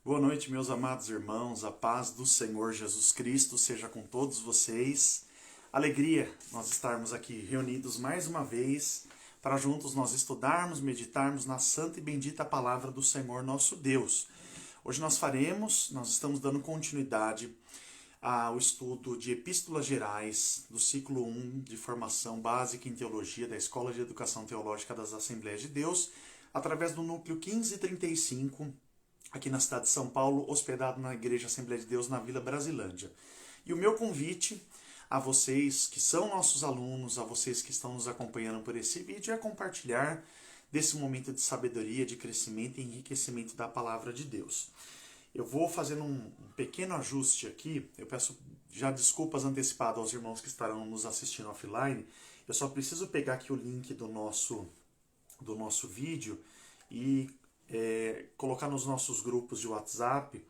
Boa noite, meus amados irmãos. A paz do Senhor Jesus Cristo seja com todos vocês. Alegria nós estarmos aqui reunidos mais uma vez para juntos nós estudarmos, meditarmos na santa e bendita palavra do Senhor nosso Deus. Hoje nós estamos dando continuidade ao estudo de Epístolas Gerais do ciclo 1 de formação básica em teologia da Escola de Educação Teológica das Assembleias de Deus, através do núcleo 1535, aqui na cidade de São Paulo, hospedado na Igreja Assembleia de Deus na Vila Brasilândia. E o meu convite a vocês que são nossos alunos, a vocês que estão nos acompanhando por esse vídeo, é compartilhar desse momento de sabedoria, de crescimento e enriquecimento da palavra de Deus. Eu vou fazendo um pequeno ajuste aqui, eu peço já desculpas antecipadas aos irmãos que estarão nos assistindo offline, eu só preciso pegar aqui o link do nosso vídeo e colocar nos nossos grupos de WhatsApp,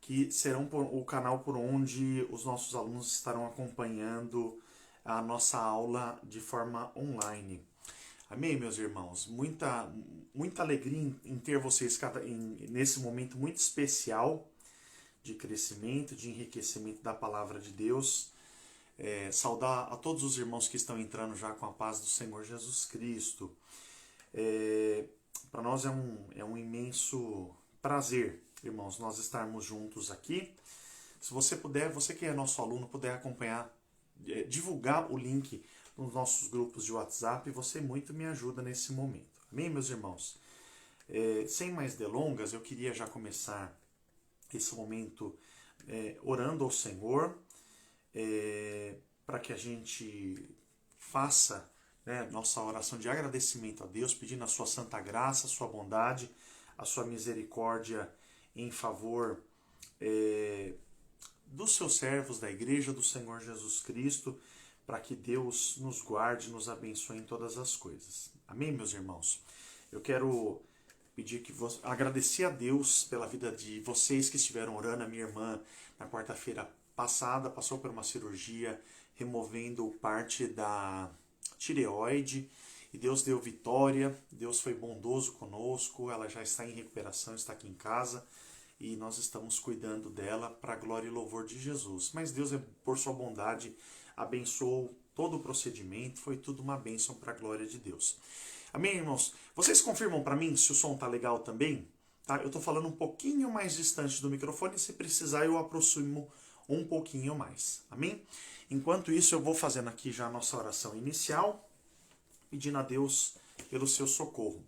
que serão o canal por onde os nossos alunos estarão acompanhando a nossa aula de forma online. Amém, meus irmãos? Muita alegria em ter vocês nesse momento muito especial de crescimento, de enriquecimento da palavra de Deus. Saudar a todos os irmãos que estão entrando já com a paz do Senhor Jesus Cristo. Para nós é um imenso prazer, irmãos, nós estarmos juntos aqui. Se você puder, você que é nosso aluno, puder acompanhar, divulgar o link nos nossos grupos de WhatsApp, você muito me ajuda nesse momento. Amém, meus irmãos? Sem mais delongas, eu queria já começar esse momento orando ao Senhor, para que a gente faça nossa oração de agradecimento a Deus, pedindo a sua santa graça, a sua bondade, a sua misericórdia em favor dos seus servos, da Igreja do Senhor Jesus Cristo, para que Deus nos guarde, nos abençoe em todas as coisas. Amém, meus irmãos? Eu quero pedir agradecer a Deus pela vida de vocês que estiveram orando. A minha irmã, na quarta-feira passada, passou por uma cirurgia removendo parte da tireoide, e Deus deu vitória, Deus foi bondoso conosco, ela já está em recuperação, está aqui em casa, e nós estamos cuidando dela para a glória e louvor de Jesus. Mas Deus, por sua bondade, abençoou todo o procedimento, foi tudo uma bênção para a glória de Deus. Amém, irmãos? Vocês confirmam para mim se o som tá legal também? Tá? Eu estou falando um pouquinho mais distante do microfone, se precisar eu aproximo um pouquinho mais. Amém? Enquanto isso, eu vou fazendo aqui já a nossa oração inicial, pedindo a Deus pelo seu socorro.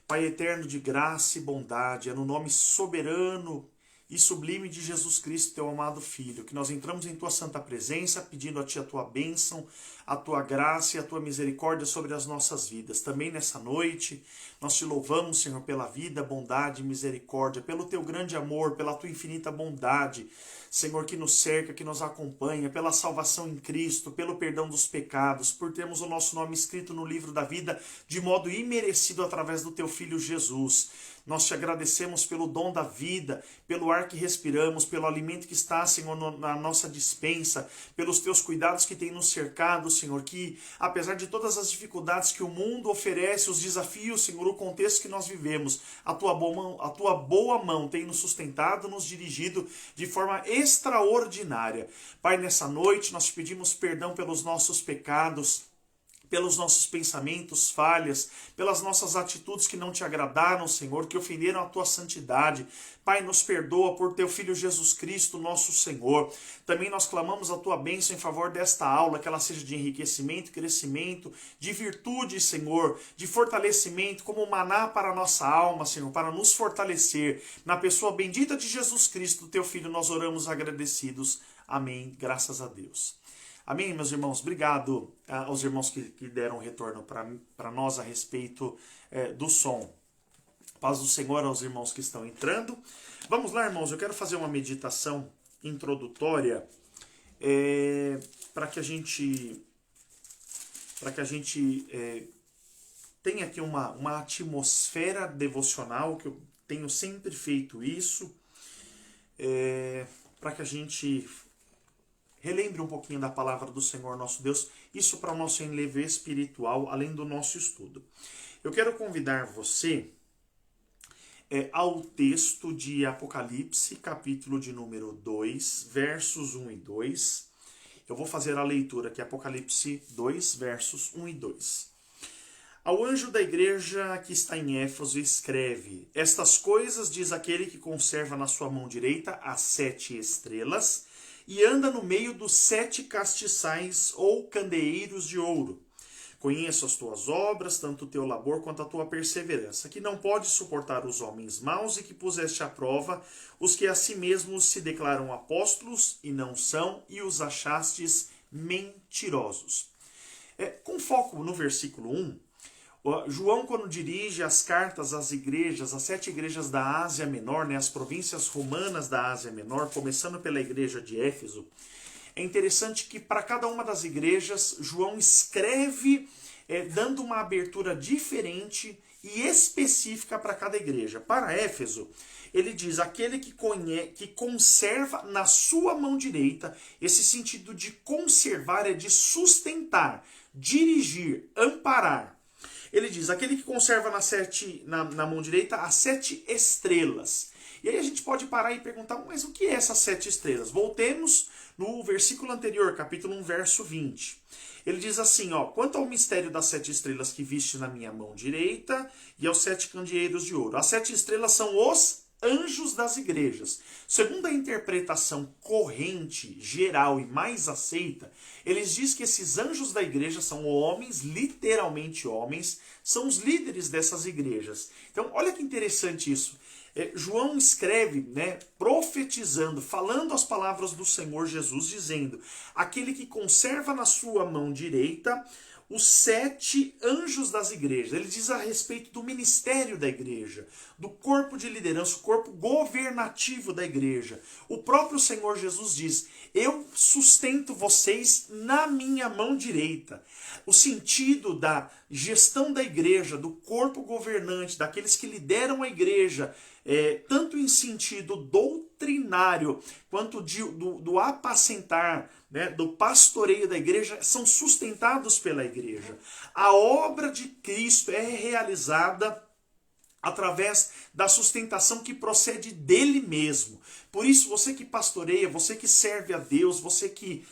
Pai eterno de graça e bondade, é no nome soberano e sublime de Jesus Cristo, teu amado Filho, que nós entramos em tua santa presença, pedindo a ti a tua bênção, a tua graça e a tua misericórdia sobre as nossas vidas. Também nessa noite, nós te louvamos, Senhor, pela vida, bondade e misericórdia, pelo teu grande amor, pela tua infinita bondade, Senhor, que nos cerca, que nos acompanha, pela salvação em Cristo, pelo perdão dos pecados, por termos o nosso nome escrito no livro da vida de modo imerecido através do teu Filho Jesus. Nós te agradecemos pelo dom da vida, pelo ar que respiramos, pelo alimento que está, Senhor, na nossa despensa, pelos teus cuidados que têm nos cercado, Senhor, que apesar de todas as dificuldades que o mundo oferece, os desafios, Senhor, o contexto que nós vivemos, a tua boa mão tem nos sustentado, nos dirigido de forma extraordinária. Pai, nessa noite nós te pedimos perdão pelos nossos pecados, pelos nossos pensamentos, falhas, pelas nossas atitudes que não te agradaram, Senhor, que ofenderam a tua santidade. Pai, nos perdoa por teu Filho Jesus Cristo, nosso Senhor. Também nós clamamos a tua bênção em favor desta aula, que ela seja de enriquecimento, crescimento, de virtude, Senhor, de fortalecimento, como maná para a nossa alma, Senhor, para nos fortalecer. Na pessoa bendita de Jesus Cristo, teu Filho, nós oramos agradecidos. Amém. Graças a Deus. Amém, meus irmãos? Obrigado aos irmãos que deram retorno para nós a respeito do som. Paz do Senhor aos irmãos que estão entrando. Vamos lá, irmãos, eu quero fazer uma meditação introdutória para que a gente tenha aqui uma atmosfera devocional, que eu tenho sempre feito isso, para que a gente relembre um pouquinho da palavra do Senhor nosso Deus, isso para o nosso enlevo espiritual, além do nosso estudo. Eu quero convidar você ao texto de Apocalipse, capítulo de número 2, versos 1 e 2. Eu vou fazer a leitura aqui, Apocalipse 2, versos 1 e 2. Ao anjo da igreja que está em Éfeso escreve: Estas coisas diz aquele que conserva na sua mão direita as 7 estrelas e anda no meio dos 7 castiçais ou candeeiros de ouro. Conheço as tuas obras, tanto o teu labor quanto a tua perseverança, que não podes suportar os homens maus e que puseste à prova os que a si mesmos se declaram apóstolos e não são, e os achastes mentirosos. Com foco no versículo 1, João, quando dirige as cartas às igrejas, às 7 igrejas da Ásia Menor, as províncias romanas da Ásia Menor, começando pela igreja de Éfeso, é interessante que para cada uma das igrejas, João escreve dando uma abertura diferente e específica para cada igreja. Para Éfeso, ele diz: aquele que conserva na sua mão direita. Esse sentido de conservar é de sustentar, dirigir, amparar. Ele diz: aquele que conserva na mão direita as 7 estrelas. E aí a gente pode parar e perguntar: mas o que é essas 7 estrelas? Voltemos no versículo anterior, capítulo 1, verso 20. Ele diz assim, quanto ao mistério das 7 estrelas que viste na minha mão direita e aos 7 candeeiros de ouro. As 7 estrelas são os anjos das igrejas. Segundo a interpretação corrente, geral e mais aceita, eles dizem que esses anjos da igreja são homens, literalmente homens, são os líderes dessas igrejas. Então, olha que interessante isso. João escreve, profetizando, falando as palavras do Senhor Jesus, dizendo: aquele que conserva na sua mão direita os 7 anjos das igrejas. Ele diz a respeito do ministério da igreja, do corpo de liderança, o corpo governativo da igreja. O próprio Senhor Jesus diz: eu sustento vocês na minha mão direita. O sentido da gestão da igreja, do corpo governante, daqueles que lideram a igreja, tanto em sentido doutrinário quanto do apacentar, do pastoreio da igreja, são sustentados pela igreja. A obra de Cristo é realizada através da sustentação que procede dele mesmo. Por isso, você que pastoreia, você que serve a Deus, você que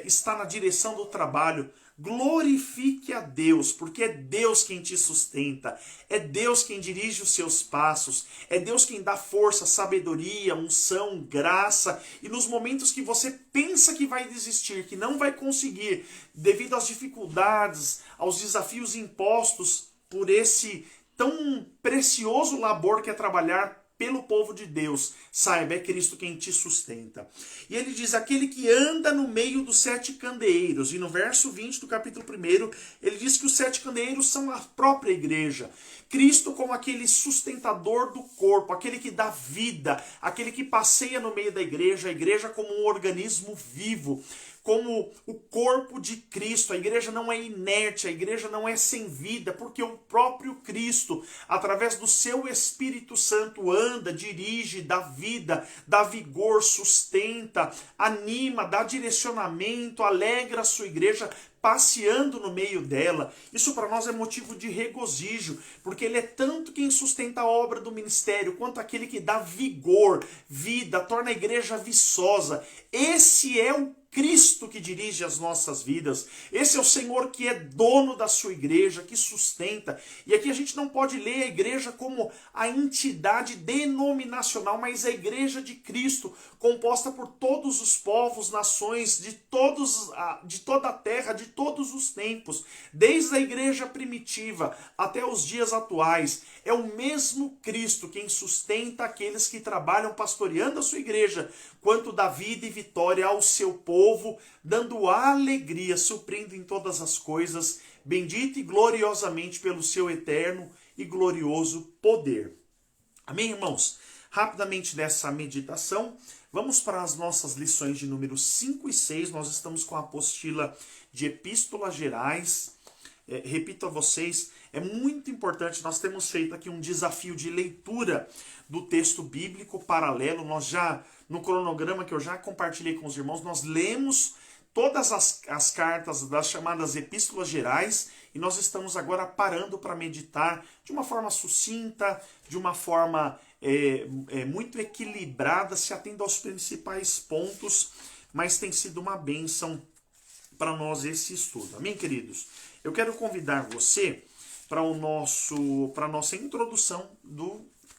está na direção do trabalho, glorifique a Deus, porque é Deus quem te sustenta, é Deus quem dirige os seus passos, é Deus quem dá força, sabedoria, unção, graça, e nos momentos que você pensa que vai desistir, que não vai conseguir, devido às dificuldades, aos desafios impostos por esse tão precioso labor que é trabalhar pelo povo de Deus, saiba, é Cristo quem te sustenta. E ele diz: aquele que anda no meio dos 7 candeeiros. E no verso 20 do capítulo 1, ele diz que os 7 candeeiros são a própria igreja. Cristo como aquele sustentador do corpo, aquele que dá vida, aquele que passeia no meio da igreja, a igreja como um organismo vivo, como o corpo de Cristo. A igreja não é inerte, a igreja não é sem vida, porque o próprio Cristo, através do seu Espírito Santo, anda, dirige, dá vida, dá vigor, sustenta, anima, dá direcionamento, alegra a sua igreja, passeando no meio dela. Isso para nós é motivo de regozijo, porque ele é tanto quem sustenta a obra do ministério, quanto aquele que dá vigor, vida, torna a igreja viçosa. Esse é o Cristo que dirige as nossas vidas. Esse é o Senhor que é dono da sua igreja, que sustenta. E aqui a gente não pode ler a igreja como a entidade denominacional, mas a igreja de Cristo, composta por todos os povos, nações, de toda a terra, de todos os tempos, desde a igreja primitiva até os dias atuais. É o mesmo Cristo quem sustenta aqueles que trabalham pastoreando a sua igreja, quanto dá vida e vitória ao seu povo, dando alegria, suprindo em todas as coisas, bendito e gloriosamente pelo seu eterno e glorioso poder. Amém, irmãos? Rapidamente nessa meditação, vamos para as nossas lições de número 5 e 6. Nós estamos com a apostila de Epístolas Gerais. Repito a vocês, é muito importante, nós temos feito aqui um desafio de leitura do texto bíblico paralelo. Nós já, no cronograma que eu já compartilhei com os irmãos, nós lemos todas as cartas das chamadas Epístolas Gerais e nós estamos agora parando para meditar de uma forma sucinta, de uma forma muito equilibrada, se atende aos principais pontos, mas tem sido uma bênção para nós esse estudo. Amém, queridos? Eu quero convidar você para a nossa introdução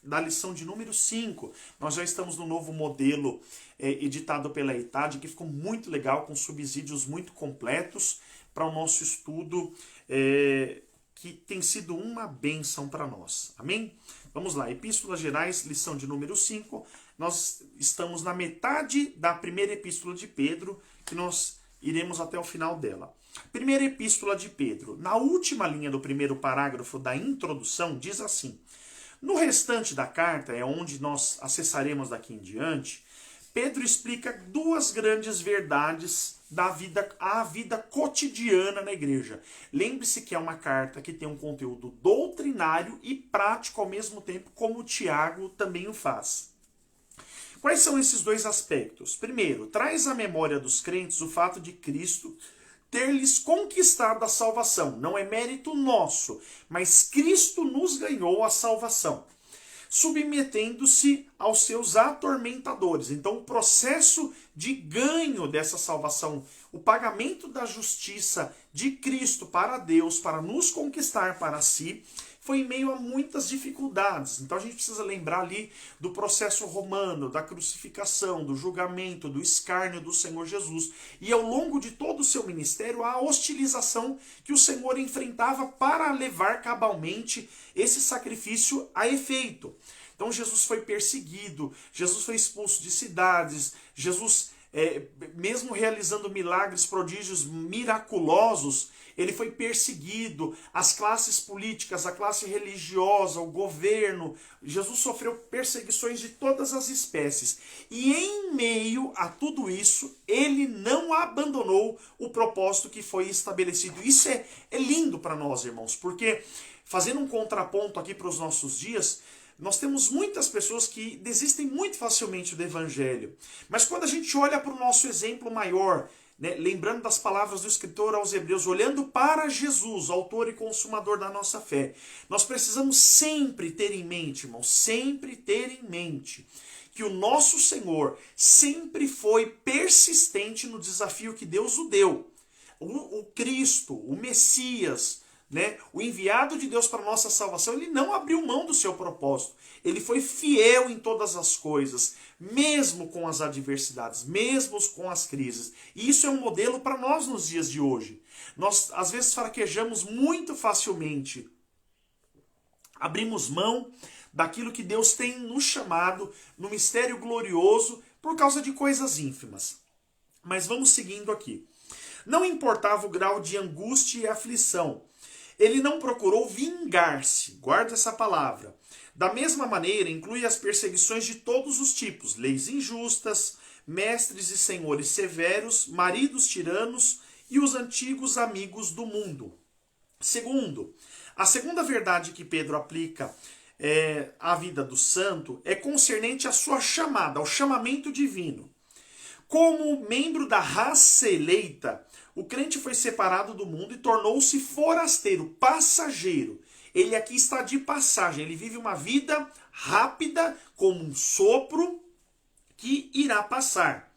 da lição de número 5. Nós já estamos no novo modelo editado pela EITAD, que ficou muito legal, com subsídios muito completos para o nosso estudo, que tem sido uma bênção para nós. Amém? Vamos lá, Epístolas Gerais, lição de número 5. Nós estamos na metade da primeira epístola de Pedro, que nós iremos até o final dela. Primeira epístola de Pedro, na última linha do primeiro parágrafo da introdução, diz assim: no restante da carta, é onde nós acessaremos daqui em diante, Pedro explica duas grandes verdades da vida cotidiana na igreja. Lembre-se que é uma carta que tem um conteúdo doutrinário e prático ao mesmo tempo, como Tiago também o faz. Quais são esses dois aspectos? Primeiro, traz à memória dos crentes o fato de Cristo ter lhes conquistado a salvação. Não é mérito nosso, mas Cristo nos ganhou a salvação, submetendo-se aos seus atormentadores. Então, o processo de ganho dessa salvação, o pagamento da justiça de Cristo para Deus, para nos conquistar para si, foi em meio a muitas dificuldades. Então a gente precisa lembrar ali do processo romano, da crucificação, do julgamento, do escárnio do Senhor Jesus. E ao longo de todo o seu ministério, a hostilização que o Senhor enfrentava para levar cabalmente esse sacrifício a efeito. Então Jesus foi perseguido, Jesus foi expulso de cidades, Jesus, mesmo realizando milagres, prodígios miraculosos, ele foi perseguido, as classes políticas, a classe religiosa, o governo. Jesus sofreu perseguições de todas as espécies. E em meio a tudo isso, ele não abandonou o propósito que foi estabelecido. Isso é lindo para nós, irmãos, porque, fazendo um contraponto aqui para os nossos dias, nós temos muitas pessoas que desistem muito facilmente do evangelho. Mas quando a gente olha para o nosso exemplo maior, né, lembrando das palavras do escritor aos Hebreus, olhando para Jesus, autor e consumador da nossa fé, nós precisamos sempre ter em mente, irmãos, sempre ter em mente que o nosso Senhor sempre foi persistente no desafio que Deus o deu. O Cristo, o Messias, né, o enviado de Deus para a nossa salvação, ele não abriu mão do seu propósito. Ele foi fiel em todas as coisas, mesmo com as adversidades, mesmo com as crises. E isso é um modelo para nós nos dias de hoje. Nós, às vezes, fraquejamos muito facilmente. Abrimos mão daquilo que Deus tem nos chamado no mistério glorioso por causa de coisas ínfimas. Mas vamos seguindo aqui. Não importava o grau de angústia e aflição. Ele não procurou vingar-se, guarda essa palavra. Da mesma maneira, inclui as perseguições de todos os tipos, leis injustas, mestres e senhores severos, maridos tiranos e os antigos amigos do mundo. Segundo, a segunda verdade que Pedro aplica à vida do santo é concernente à sua chamada, ao chamamento divino. Como membro da raça eleita, o crente foi separado do mundo e tornou-se forasteiro, passageiro. Ele aqui está de passagem, ele vive uma vida rápida, como um sopro que irá passar.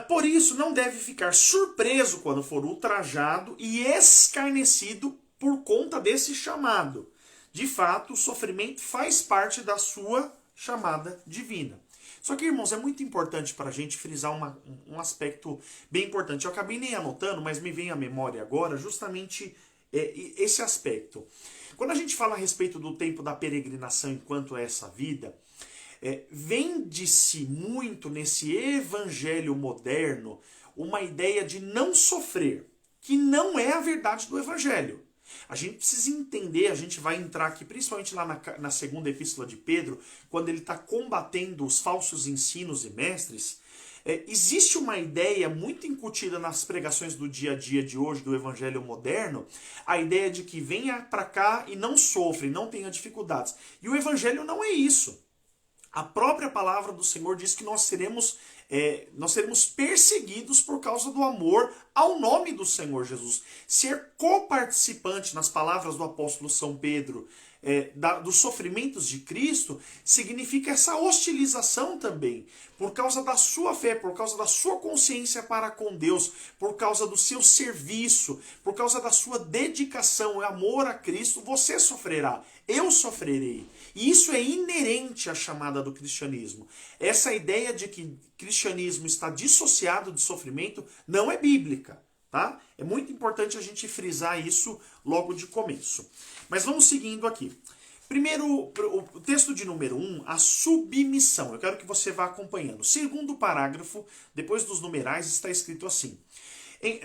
Por isso, não deve ficar surpreso quando for ultrajado e escarnecido por conta desse chamado. De fato, o sofrimento faz parte da sua chamada divina. Só que, irmãos, é muito importante para a gente frisar um aspecto bem importante. Eu acabei nem anotando, mas me vem à memória agora justamente esse aspecto. Quando a gente fala a respeito do tempo da peregrinação enquanto é essa vida, vende-se muito nesse evangelho moderno uma ideia de não sofrer, que não é a verdade do evangelho. A gente precisa entender, a gente vai entrar aqui principalmente lá na segunda epístola de Pedro, quando ele está combatendo os falsos ensinos e mestres. Existe uma ideia muito incutida nas pregações do dia a dia de hoje, do evangelho moderno, a ideia de que venha para cá e não sofre, não tenha dificuldades. E o evangelho não é isso. A própria palavra do Senhor diz que nós seremos perseguidos por causa do amor ao nome do Senhor Jesus. Ser coparticipante, nas palavras do apóstolo São Pedro, dos sofrimentos de Cristo, significa essa hostilização também, por causa da sua fé, por causa da sua consciência para com Deus, por causa do seu serviço, por causa da sua dedicação e amor a Cristo, você sofrerá, eu sofrerei. E isso é inerente à chamada do cristianismo. Essa ideia de que cristianismo está dissociado de sofrimento não é bíblica. Tá? É muito importante a gente frisar isso logo de começo. Mas vamos seguindo aqui. Primeiro, o texto de número 1, a submissão. Eu quero que você vá acompanhando. Segundo parágrafo, depois dos numerais, está escrito assim.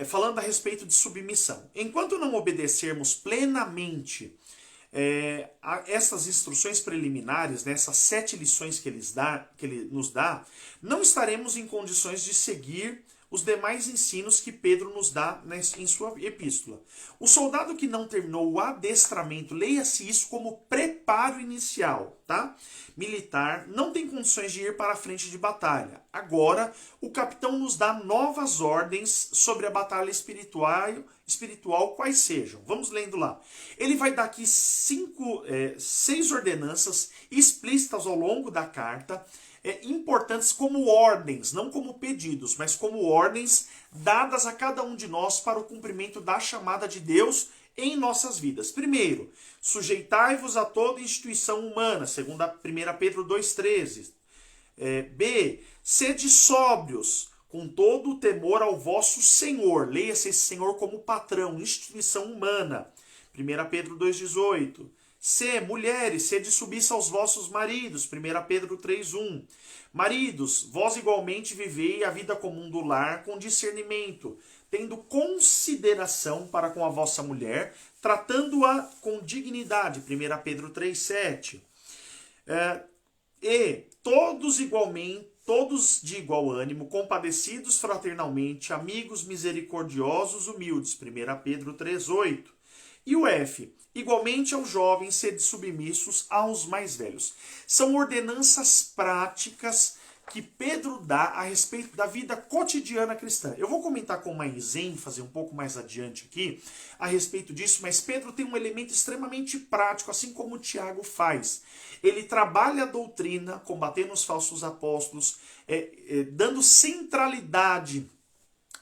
Falando a respeito de submissão. Enquanto não obedecermos plenamente a essas instruções preliminares, né, essas 7 lições que ele nos dá, não estaremos em condições de seguir os demais ensinos que Pedro nos dá em sua epístola. O soldado que não terminou o adestramento, leia-se isso como preparo inicial, tá? Militar, não tem condições de ir para a frente de batalha. Agora, o capitão nos dá novas ordens sobre a batalha espiritual, quais sejam. Vamos lendo lá. Ele vai dar aqui 6 ordenanças explícitas ao longo da carta, importantes como ordens, não como pedidos, mas como ordens dadas a cada um de nós para o cumprimento da chamada de Deus em nossas vidas. Primeiro, sujeitai-vos a toda instituição humana, segundo 1 Pedro 2,13. B, sede sóbrios, com todo o temor ao vosso Senhor. Leia-se esse Senhor como patrão, instituição humana. 1 Pedro 2,18. C, mulheres, sede submissa aos vossos maridos. 1 Pedro 3,1. Maridos, vós igualmente vivei a vida comum do lar com discernimento, tendo consideração para com a vossa mulher, tratando-a com dignidade. 1 Pedro 3,7. E todos igualmente, todos de igual ânimo, compadecidos fraternalmente, amigos misericordiosos, humildes. 1 Pedro 3,8. E o F, igualmente aos jovens, sede submissos aos mais velhos. São ordenanças práticas que Pedro dá a respeito da vida cotidiana cristã. Eu vou comentar com mais ênfase um pouco mais adiante aqui a respeito disso, mas Pedro tem um elemento extremamente prático, assim como o Tiago faz. Ele trabalha a doutrina, combatendo os falsos apóstolos, dando centralidade,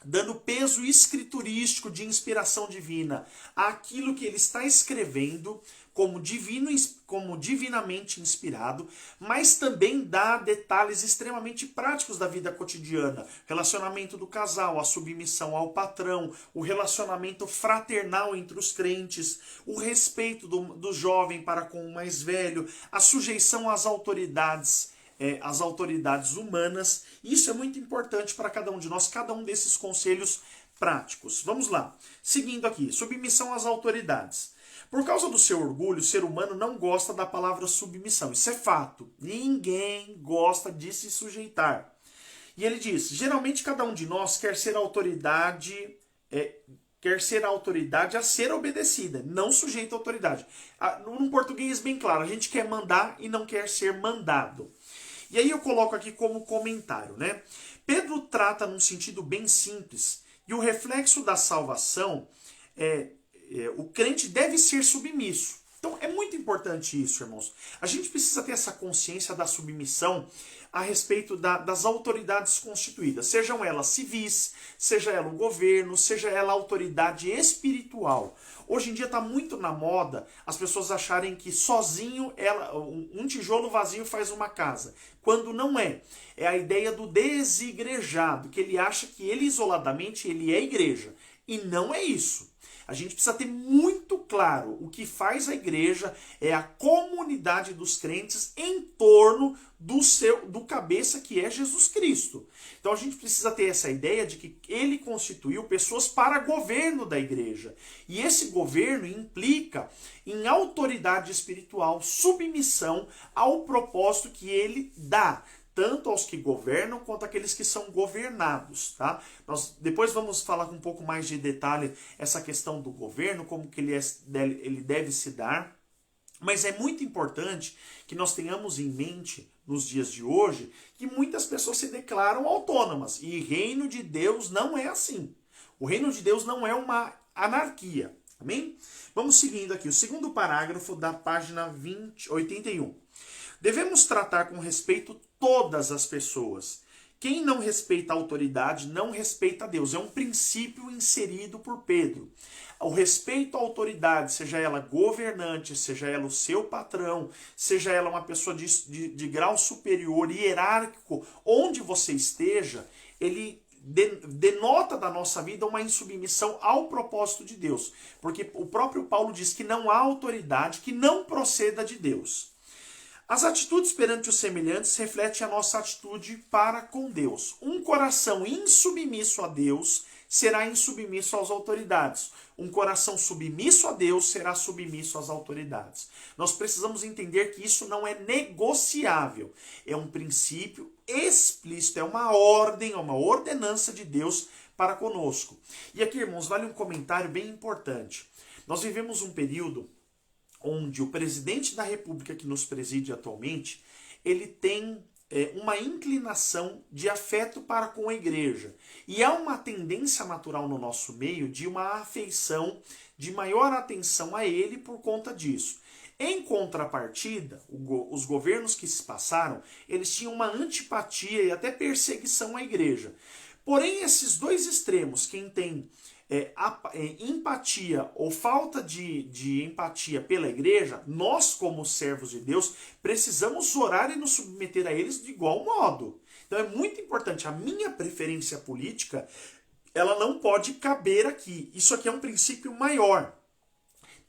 dando peso escriturístico de inspiração divina àquilo que ele está escrevendo como divinamente inspirado, mas também dá detalhes extremamente práticos da vida cotidiana. Relacionamento do casal, a submissão ao patrão, o relacionamento fraternal entre os crentes, o respeito do jovem para com o mais velho, a sujeição às autoridades humanas. Isso é muito importante para cada um de nós, cada um desses conselhos práticos. Vamos lá. Seguindo aqui, submissão às autoridades. Por causa do seu orgulho, o ser humano não gosta da palavra submissão. Isso é fato. Ninguém gosta de se sujeitar. E ele diz, geralmente cada um de nós quer ser autoridade a ser obedecida, não sujeito à autoridade. Num português bem claro, a gente quer mandar e não quer ser mandado. E aí eu coloco aqui como comentário, né? Pedro trata num sentido bem simples, e o reflexo da salvação o crente deve ser submisso. Então é muito importante isso, irmãos. A gente precisa ter essa consciência da submissão a respeito das autoridades constituídas, sejam elas civis, seja ela o governo, seja ela a autoridade espiritual. Hoje em dia está muito na moda as pessoas acharem que sozinho um tijolo vazio faz uma casa, quando não é. É a ideia do desigrejado, que ele acha que ele isoladamente ele é igreja, e não é isso. A gente precisa ter muito claro o que faz a igreja é a comunidade dos crentes em torno do cabeça que é Jesus Cristo. Então a gente precisa ter essa ideia de que ele constituiu pessoas para governo da igreja. E esse governo implica em autoridade espiritual, submissão ao propósito que ele dá, tanto aos que governam quanto àqueles que são governados, tá? Nós depois vamos falar com um pouco mais de detalhe essa questão do governo, como que ele deve se dar. Mas é muito importante que nós tenhamos em mente, nos dias de hoje, que muitas pessoas se declaram autônomas. E o reino de Deus não é assim. O reino de Deus não é uma anarquia. Amém? Vamos seguindo aqui. O segundo parágrafo da página 81. Devemos tratar com respeito todas as pessoas. Quem não respeita a autoridade não respeita a Deus. É um princípio inserido por Pedro. O respeito à autoridade, seja ela governante, seja ela o seu patrão, seja ela uma pessoa de grau superior, hierárquico, onde você esteja, ele denota da nossa vida uma insubmissão ao propósito de Deus. Porque o próprio Paulo diz que não há autoridade que não proceda de Deus. As atitudes perante os semelhantes refletem a nossa atitude para com Deus. Um coração insubmisso a Deus será insubmisso às autoridades. Um coração submisso a Deus será submisso às autoridades. Nós precisamos entender que isso não é negociável. É um princípio explícito, é uma ordem, é uma ordenança de Deus para conosco. E aqui, irmãos, vale um comentário bem importante. Nós vivemos um período onde o presidente da República que nos preside atualmente, ele tem uma inclinação de afeto para com a igreja. E há uma tendência natural no nosso meio de uma afeição, de maior atenção a ele por conta disso. Em contrapartida, os governos que se passaram, eles tinham uma antipatia e até perseguição à igreja. Porém, esses dois extremos, quem tem empatia ou falta de empatia pela igreja, nós como servos de Deus precisamos orar e nos submeter a eles de igual modo. Então é muito importante, a minha preferência política, ela não pode caber aqui. Isso aqui é um princípio maior.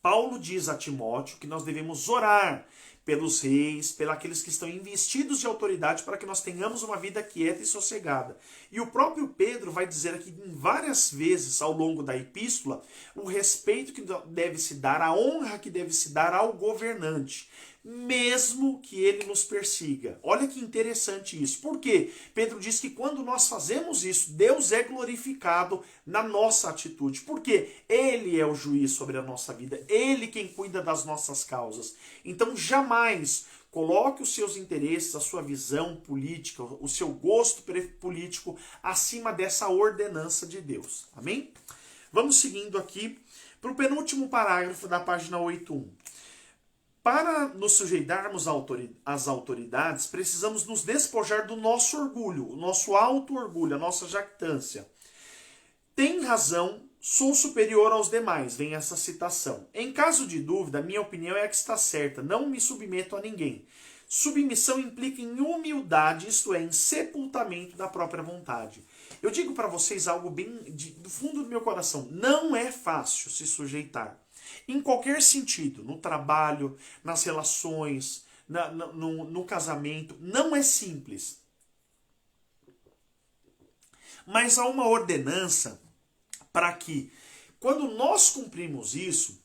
Paulo diz a Timóteo que nós devemos orar pelos reis, pelos que estão investidos de autoridade, para que nós tenhamos uma vida quieta e sossegada. E o próprio Pedro vai dizer aqui várias vezes ao longo da epístola o respeito que deve se dar, a honra que deve se dar ao governante, mesmo que ele nos persiga. Olha que interessante isso. Por quê? Pedro diz que quando nós fazemos isso, Deus é glorificado na nossa atitude. Porque Ele é o juiz sobre a nossa vida. Ele quem cuida das nossas causas. Então jamais coloque os seus interesses, a sua visão política, o seu gosto político acima dessa ordenança de Deus. Amém? Vamos seguindo aqui para o penúltimo parágrafo da página 81. Para nos sujeitarmos às autoridades, precisamos nos despojar do nosso orgulho, o nosso auto-orgulho, a nossa jactância. Tem razão, sou superior aos demais, vem essa citação. Em caso de dúvida, minha opinião é a que está certa, não me submeto a ninguém. Submissão implica em humildade, isto é, em sepultamento da própria vontade. Eu digo para vocês algo bem do fundo do meu coração, não é fácil se sujeitar. Em qualquer sentido, no trabalho, nas relações, no casamento, não é simples. Mas há uma ordenança para que, quando nós cumprimos isso,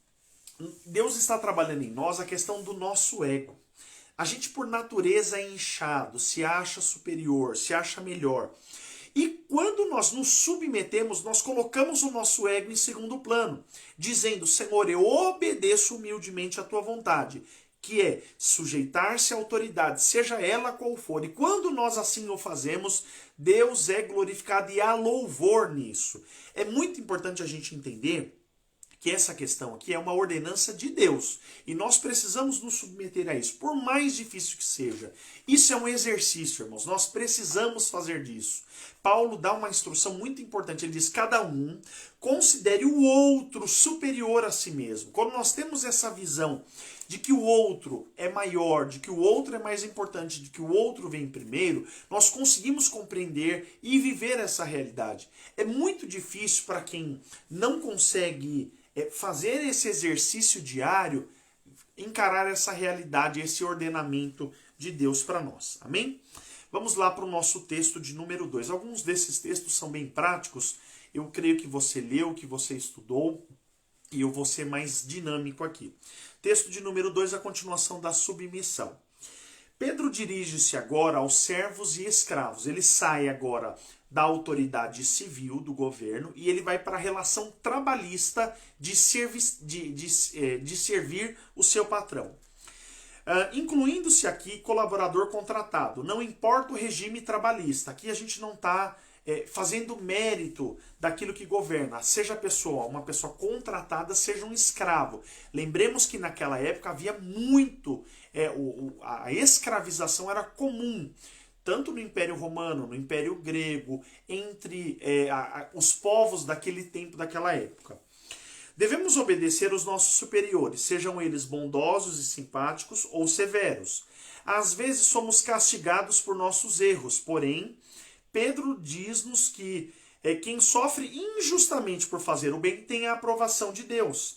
Deus está trabalhando em nós a questão do nosso ego. A gente, por natureza, é inchado, se acha superior, se acha melhor. E quando nós nos submetemos, nós colocamos o nosso ego em segundo plano, dizendo, Senhor, eu obedeço humildemente à tua vontade, que é sujeitar-se à autoridade, seja ela qual for. E quando nós assim o fazemos, Deus é glorificado e há louvor nisso. É muito importante a gente entender que essa questão aqui é uma ordenança de Deus. E nós precisamos nos submeter a isso, por mais difícil que seja. Isso é um exercício, irmãos. Nós precisamos fazer disso. Paulo dá uma instrução muito importante. Ele diz, cada um considere o outro superior a si mesmo. Quando nós temos essa visão de que o outro é maior, de que o outro é mais importante, de que o outro vem primeiro, nós conseguimos compreender e viver essa realidade. É muito difícil para quem não consegue fazer esse exercício diário, encarar essa realidade, esse ordenamento de Deus para nós. Amém? Vamos lá para o nosso texto de número 2. Alguns desses textos são bem práticos. Eu creio que você leu, que você estudou, e eu vou ser mais dinâmico aqui. Texto de número 2, a continuação da submissão. Pedro dirige-se agora aos servos e escravos. Ele sai agora da autoridade civil do governo e ele vai para a relação trabalhista de servir o seu patrão. Incluindo-se aqui colaborador contratado. Não importa o regime trabalhista. Aqui a gente não está fazendo mérito daquilo que governa, seja a pessoa, uma pessoa contratada, seja um escravo. Lembremos que naquela época havia muito, a escravização era comum, tanto no Império Romano, no Império Grego, entre os povos daquele tempo, daquela época. Devemos obedecer os nossos superiores, sejam eles bondosos e simpáticos ou severos. Às vezes somos castigados por nossos erros, porém, Pedro diz-nos que quem sofre injustamente por fazer o bem tem a aprovação de Deus.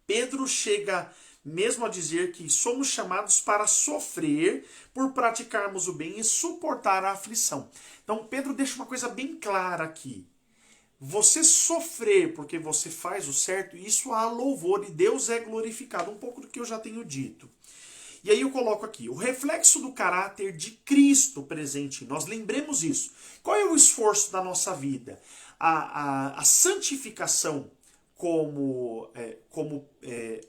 Pedro chega mesmo a dizer que somos chamados para sofrer por praticarmos o bem e suportar a aflição. Então Pedro deixa uma coisa bem clara aqui. Você sofrer porque você faz o certo, isso há louvor e Deus é glorificado. Um pouco do que eu já tenho dito. E aí eu coloco aqui, o reflexo do caráter de Cristo presente em nós. Lembremos isso. Qual é o esforço da nossa vida? A santificação como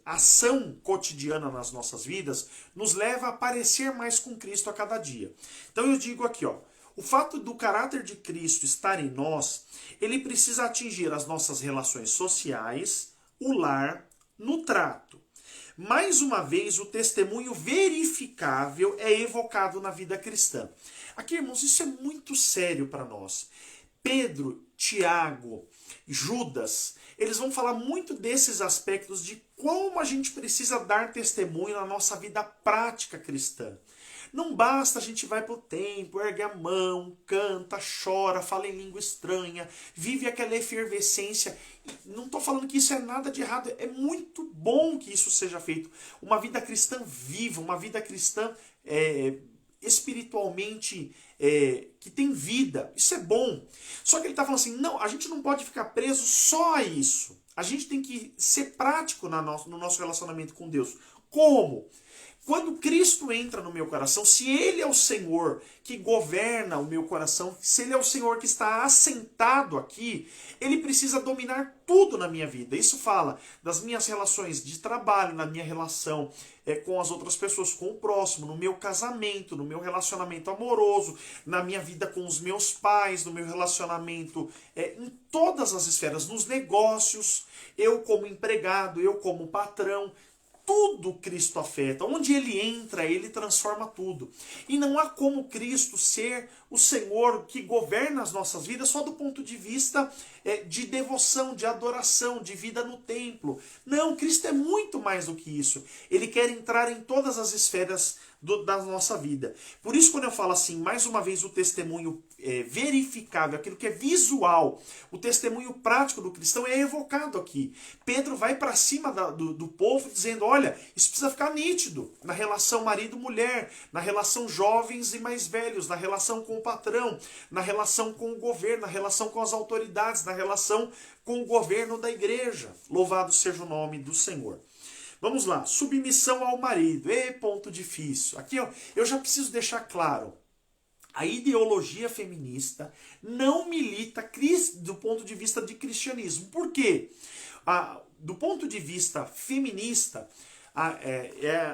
ação cotidiana nas nossas vidas nos leva a parecer mais com Cristo a cada dia. Então eu digo aqui, o fato do caráter de Cristo estar em nós, ele precisa atingir as nossas relações sociais, o lar, no trato. Mais uma vez, o testemunho verificável é evocado na vida cristã. Aqui, irmãos, isso é muito sério para nós. Pedro, Tiago, Judas, eles vão falar muito desses aspectos de como a gente precisa dar testemunho na nossa vida prática cristã. Não basta a gente vai para o templo, ergue a mão, canta, chora, fala em língua estranha, vive aquela efervescência. Não estou falando que isso é nada de errado, é muito bom que isso seja feito. Uma vida cristã viva, uma vida cristã espiritualmente que tem vida. Isso é bom. Só que ele está falando assim, não, a gente não pode ficar preso só a isso. A gente tem que ser prático no nosso relacionamento com Deus. Como? Quando Cristo entra no meu coração, se Ele é o Senhor que governa o meu coração, se Ele é o Senhor que está assentado aqui, Ele precisa dominar tudo na minha vida. Isso fala das minhas relações de trabalho, na minha relação com as outras pessoas, com o próximo, no meu casamento, no meu relacionamento amoroso, na minha vida com os meus pais, no meu relacionamento em todas as esferas, nos negócios, eu como empregado, eu como patrão. Tudo Cristo afeta. Onde Ele entra, Ele transforma tudo. E não há como Cristo ser o Senhor que governa as nossas vidas só do ponto de vista de devoção, de adoração, de vida no templo. Não, Cristo é muito mais do que isso. Ele quer entrar em todas as esferas da nossa vida. Por isso, quando eu falo assim, mais uma vez, o testemunho verificável, aquilo que é visual, o testemunho prático do cristão é evocado aqui. Pedro vai para cima do povo dizendo, olha, isso precisa ficar nítido na relação marido-mulher, na relação jovens e mais velhos, na relação com o patrão, na relação com o governo, na relação com as autoridades, na relação com o governo da igreja. Louvado seja o nome do Senhor. Vamos lá, submissão ao marido. Ponto difícil. Aqui eu já preciso deixar claro. A ideologia feminista não milita do ponto de vista de cristianismo. Por quê? Do ponto de vista feminista,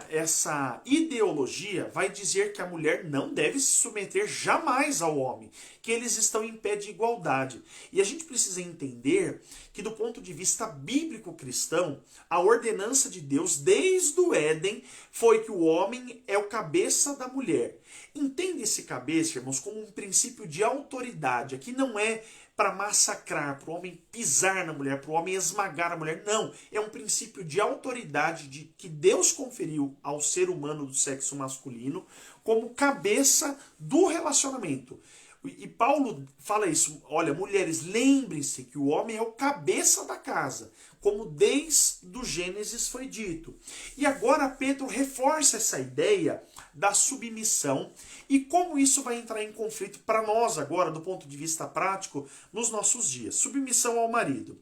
essa ideologia vai dizer que a mulher não deve se submeter jamais ao homem, que eles estão em pé de igualdade. E a gente precisa entender que do ponto de vista bíblico cristão, a ordenança de Deus desde o Éden foi que o homem é o cabeça da mulher. Entenda esse cabeça, irmãos, como um princípio de autoridade. Aqui não é para massacrar, para o homem pisar na mulher, para o homem esmagar a mulher. Não, é um princípio de autoridade que Deus conferiu ao ser humano do sexo masculino como cabeça do relacionamento. E Paulo fala isso, olha, mulheres, lembrem-se que o homem é o cabeça da casa, como desde o Gênesis foi dito. E agora Pedro reforça essa ideia da submissão e como isso vai entrar em conflito para nós agora, do ponto de vista prático, nos nossos dias. Submissão ao marido.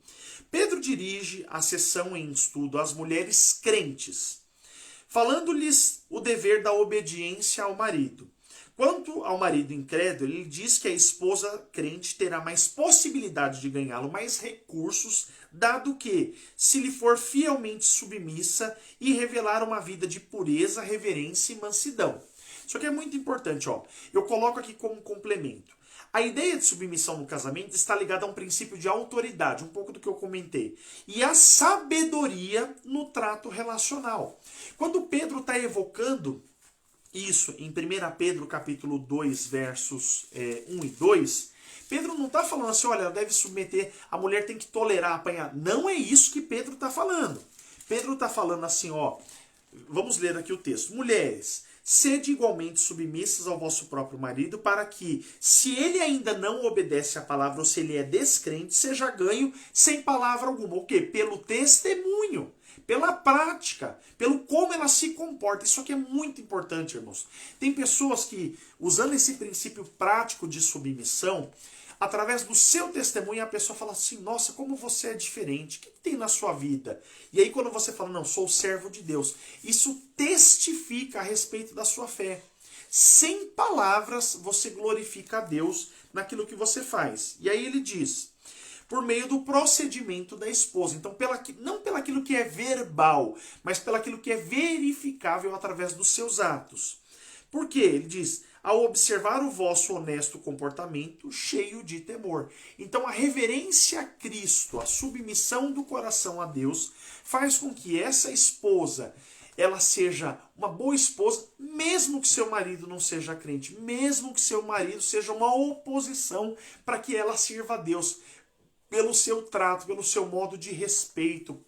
Pedro dirige a sessão em estudo às mulheres crentes, falando-lhes o dever da obediência ao marido. Quanto ao marido incrédulo, ele diz que a esposa crente terá mais possibilidade de ganhá-lo, mais recursos, dado que, se lhe for fielmente submissa e revelar uma vida de pureza, reverência e mansidão. Isso aqui é muito importante, ó. Eu coloco aqui como complemento. A ideia de submissão no casamento está ligada a um princípio de autoridade, um pouco do que eu comentei. E a sabedoria no trato relacional. Quando Pedro está evocando isso em 1 Pedro capítulo 2, versos 1 e 2, Pedro não está falando assim, olha, ela deve submeter, a mulher tem que tolerar, apanhar. Não é isso que Pedro está falando. Pedro está falando assim, ó, vamos ler aqui o texto. Mulheres, sede igualmente submissas ao vosso próprio marido, para que, se ele ainda não obedece à palavra, ou se ele é descrente, seja ganho sem palavra alguma. O quê? Pelo testemunho, pela prática, pelo como ela se comporta. Isso aqui é muito importante, irmãos. Tem pessoas que, usando esse princípio prático de submissão, através do seu testemunho, a pessoa fala assim, nossa, como você é diferente, o que tem na sua vida? E aí quando você fala, não, sou servo de Deus, isso testifica a respeito da sua fé. Sem palavras, você glorifica a Deus naquilo que você faz. E aí ele diz, por meio do procedimento da esposa. Então, não pelaquilo que é verbal, mas pelaquilo que é verificável através dos seus atos. Por quê? Ele diz, ao observar o vosso honesto comportamento cheio de temor. Então a reverência a Cristo, a submissão do coração a Deus, faz com que essa esposa, ela seja uma boa esposa, mesmo que seu marido não seja crente, mesmo que seu marido seja uma oposição para que ela sirva a Deus, pelo seu trato, pelo seu modo de respeito,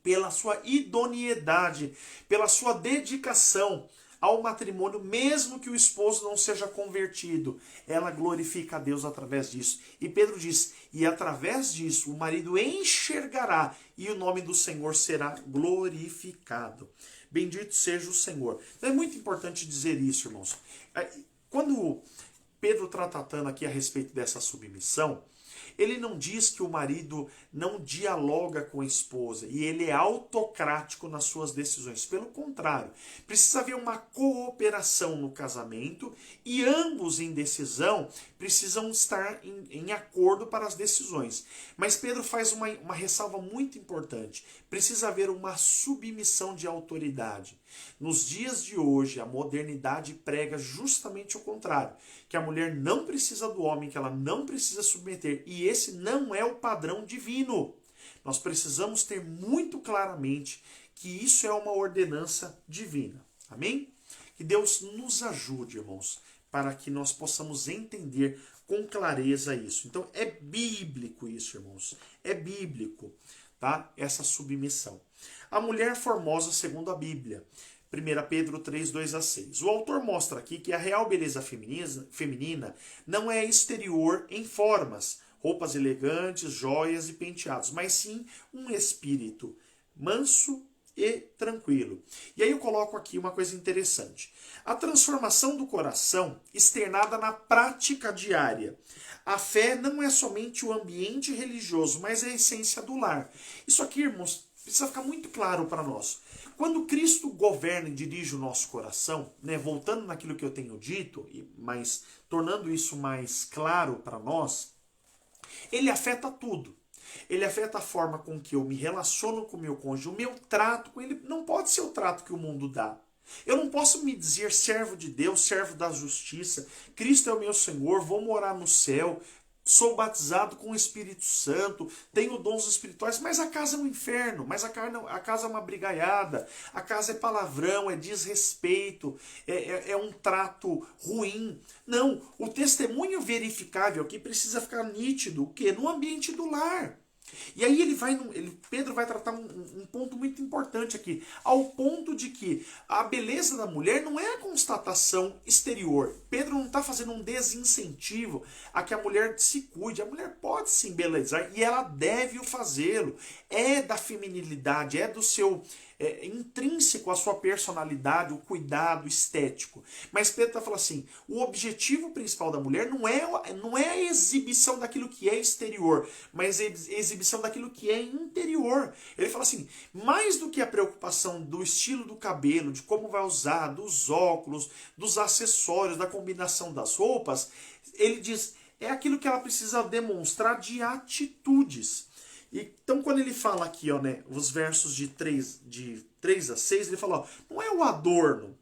pela sua idoneidade, pela sua dedicação ao matrimônio, mesmo que o esposo não seja convertido, ela glorifica a Deus através disso. E Pedro diz, e através disso o marido enxergará e o nome do Senhor será glorificado. Bendito seja o Senhor. Então é muito importante dizer isso, irmãos. Quando Pedro está tratando aqui a respeito dessa submissão, ele não diz que o marido não dialoga com a esposa e ele é autocrático nas suas decisões. Pelo contrário, precisa haver uma cooperação no casamento e ambos em decisão precisam estar em acordo para as decisões. Mas Pedro faz uma ressalva muito importante. Precisa haver uma submissão de autoridade. Nos dias de hoje, a modernidade prega justamente o contrário. Que a mulher não precisa do homem, que ela não precisa submeter. E esse não é o padrão divino. Nós precisamos ter muito claramente que isso é uma ordenança divina. Amém? Que Deus nos ajude, irmãos, para que nós possamos entender com clareza isso. Então é bíblico isso, irmãos. É bíblico, tá? Essa submissão. A mulher formosa segundo a Bíblia. 1 Pedro 3, 2 a 6. O autor mostra aqui que a real beleza feminina não é exterior em formas, roupas elegantes, joias e penteados, mas sim um espírito manso e tranquilo. E aí eu coloco aqui uma coisa interessante. A transformação do coração externada na prática diária. A fé não é somente o ambiente religioso, mas é a essência do lar. Isso aqui, irmãos, precisa ficar muito claro para nós. Quando Cristo governa e dirige o nosso coração, né, voltando naquilo que eu tenho dito, mas tornando isso mais claro para nós, ele afeta tudo. Ele afeta a forma com que eu me relaciono com o meu cônjuge, o meu trato com ele não pode ser o trato que o mundo dá. Eu não posso me dizer servo de Deus, servo da justiça, Cristo é o meu Senhor, vou morar no céu, sou batizado com o Espírito Santo, tenho dons espirituais, mas a casa é um inferno, mas a casa é uma brigaiada, a casa é palavrão, é desrespeito, é um trato ruim. Não, o testemunho verificável aqui precisa ficar nítido, o quê? No ambiente do lar. E aí Pedro vai tratar um ponto muito importante aqui, ao ponto de que a beleza da mulher não é a constatação exterior. Pedro não está fazendo um desincentivo a que a mulher se cuide. A mulher pode se embelezar e ela deve o fazê-lo. É da feminilidade, é do seu intrínseco à sua personalidade, o cuidado estético. Mas Pedro está falando assim, o objetivo principal da mulher não é a exibição daquilo que é exterior, mas a exibição daquilo que é interior. Ele fala assim, mais do que a preocupação do estilo do cabelo, de como vai usar, dos óculos, dos acessórios, da combinação das roupas, ele diz, é aquilo que ela precisa demonstrar de atitudes. Então, quando ele fala aqui, ó, né, os versos de 3 a 6, ele fala, ó, não é o adorno,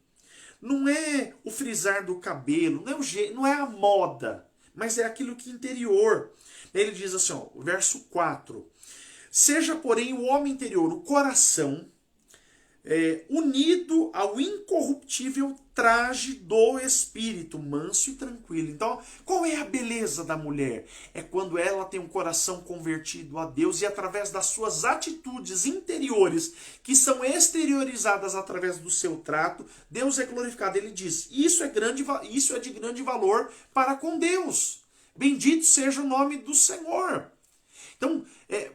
não é o frisar do cabelo, não é, não é a moda, mas é aquilo que é interior. Ele diz assim, ó, verso 4. Seja, porém, o homem interior, o coração, unido ao incorruptível traje do espírito, manso e tranquilo. Então, qual é a beleza da mulher? É quando ela tem um coração convertido a Deus e através das suas atitudes interiores, que são exteriorizadas através do seu trato, Deus é glorificado. Ele diz, isso é de grande valor para com Deus. Bendito seja o nome do Senhor. Então,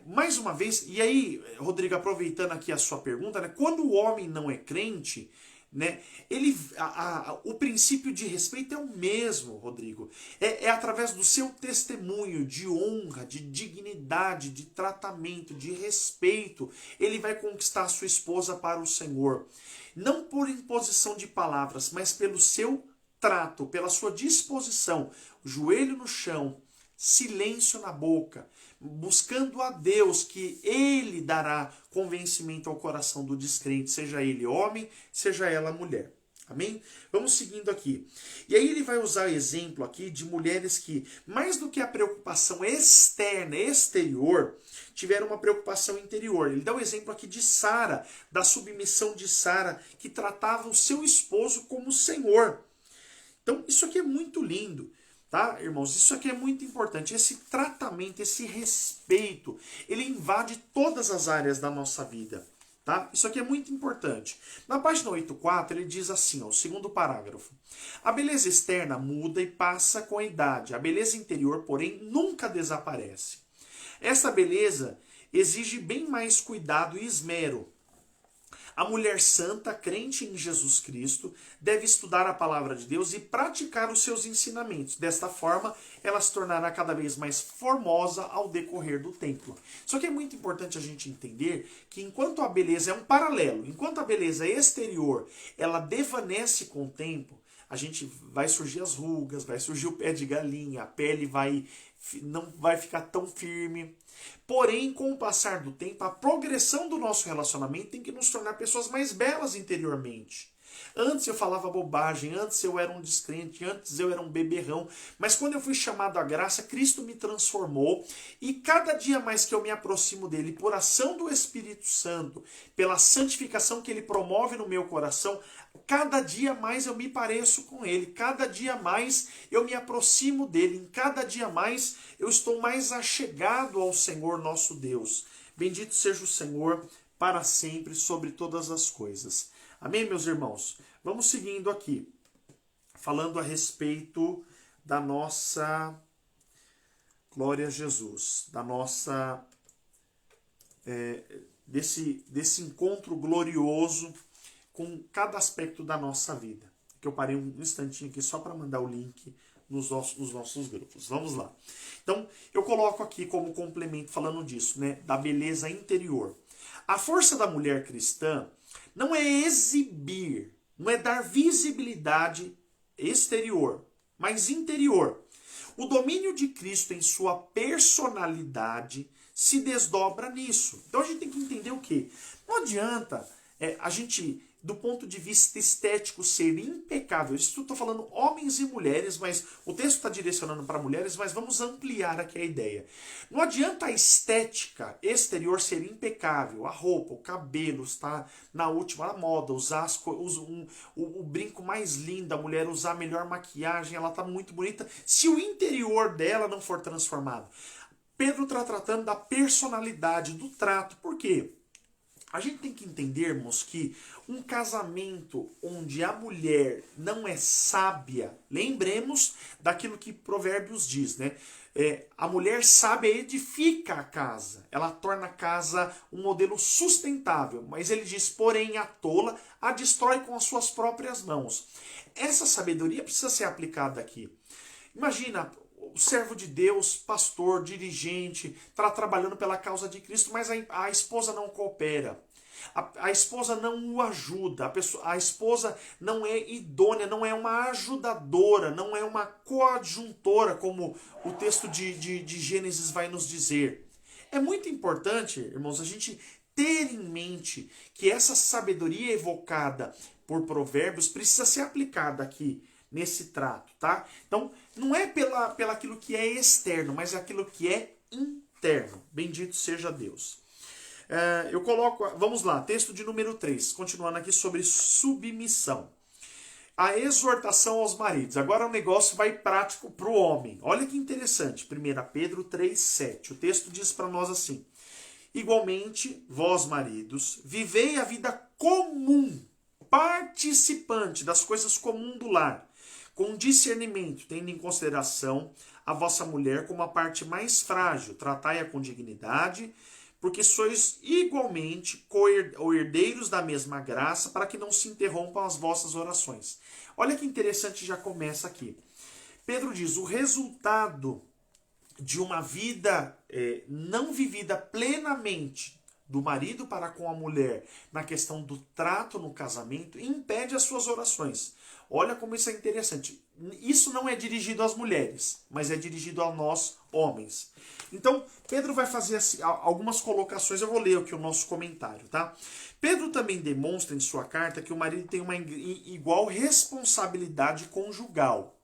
mais uma vez, e aí, Rodrigo, aproveitando aqui a sua pergunta, né, quando o homem não é crente, né, o princípio de respeito é o mesmo, Rodrigo. É através do seu testemunho de honra, de dignidade, de tratamento, de respeito, ele vai conquistar a sua esposa para o Senhor. Não por imposição de palavras, mas pelo seu trato, pela sua disposição, joelho no chão, silêncio na boca, buscando a Deus, que Ele dará convencimento ao coração do descrente, seja ele homem, seja ela mulher. Amém? Vamos seguindo aqui. E aí ele vai usar exemplo aqui de mulheres que, mais do que a preocupação externa, exterior, tiveram uma preocupação interior. Ele dá o exemplo aqui de Sara, da submissão de Sara, que tratava o seu esposo como Senhor. Então, isso aqui é muito lindo. Tá, irmãos? Isso aqui é muito importante. Esse tratamento, esse respeito, ele invade todas as áreas da nossa vida. Tá? Isso aqui é muito importante. Na página 8.4, ele diz assim, ó, o segundo parágrafo. A beleza externa muda e passa com a idade. A beleza interior, porém, nunca desaparece. Essa beleza exige bem mais cuidado e esmero. A mulher santa, crente em Jesus Cristo, deve estudar a palavra de Deus e praticar os seus ensinamentos. Desta forma, ela se tornará cada vez mais formosa ao decorrer do tempo. Só que é muito importante a gente entender que enquanto a beleza é um paralelo, enquanto a beleza exterior, ela desvanece com o tempo, a gente vai surgir as rugas, vai surgir o pé de galinha, a pele não vai ficar tão firme. Porém, com o passar do tempo, a progressão do nosso relacionamento tem que nos tornar pessoas mais belas interiormente. Antes eu falava bobagem, antes eu era um descrente, antes eu era um beberrão. Mas quando eu fui chamado à graça, Cristo me transformou. E cada dia mais que eu me aproximo dele, por ação do Espírito Santo, pela santificação que ele promove no meu coração, cada dia mais eu me pareço com ele. Cada dia mais eu me aproximo dele. Em cada dia mais eu estou mais achegado ao Senhor nosso Deus. Bendito seja o Senhor para sempre sobre todas as coisas. Amém, meus irmãos? Vamos seguindo aqui, falando a respeito da nossa, glória a Jesus, da nossa, desse encontro glorioso com cada aspecto da nossa vida. Que eu parei um instantinho aqui só para mandar o link nos nossos grupos. Vamos lá. Então, eu coloco aqui como complemento falando disso, né, da beleza interior. A força da mulher cristã não é exibir, não é dar visibilidade exterior, mas interior. O domínio de Cristo em sua personalidade se desdobra nisso. Então a gente tem que entender o quê? Não adianta a gente, do ponto de vista estético, ser impecável. Isso estou falando homens e mulheres, mas o texto está direcionando para mulheres, mas vamos ampliar aqui a ideia. Não adianta a estética exterior ser impecável, a roupa, o cabelo está na última moda, usar o brinco mais lindo, a mulher usar a melhor maquiagem, ela está muito bonita, se o interior dela não for transformado. Pedro está tratando da personalidade, do trato. Por quê? A gente tem que entendermos que um casamento onde a mulher não é sábia, lembremos daquilo que Provérbios diz, né? A mulher sábia edifica a casa, ela torna a casa um modelo sustentável, mas ele diz, porém, a tola a destrói com as suas próprias mãos. Essa sabedoria precisa ser aplicada aqui. Imagina, o servo de Deus, pastor, dirigente, está trabalhando pela causa de Cristo, mas a esposa não coopera. A esposa não o ajuda, a esposa não é idônea, não é uma ajudadora, não é uma coadjuntora, como o texto de Gênesis vai nos dizer. É muito importante, irmãos, a gente ter em mente que essa sabedoria evocada por Provérbios precisa ser aplicada aqui nesse trato, tá? Então, não é pela aquilo que é externo, mas é aquilo que é interno. Bendito seja Deus. Eu coloco, vamos lá, texto de número 3, continuando aqui sobre submissão. A exortação aos maridos. Agora o negócio vai prático para o homem. Olha que interessante. 1 Pedro 3,7. O texto diz para nós assim: igualmente, vós maridos, vivei a vida comum, participante das coisas comuns do lar, com discernimento, tendo em consideração a vossa mulher como a parte mais frágil. Tratai-a com dignidade, porque sois igualmente herdeiros da mesma graça, para que não se interrompam as vossas orações. Olha que interessante, já começa aqui. Pedro diz, o resultado de uma vida não vivida plenamente do marido para com a mulher na questão do trato no casamento impede as suas orações. Olha como isso é interessante. Isso não é dirigido às mulheres, mas é dirigido a nós, homens. Então, Pedro vai fazer assim, algumas colocações, eu vou ler aqui o nosso comentário, tá? Pedro também demonstra em sua carta que o marido tem uma igual responsabilidade conjugal.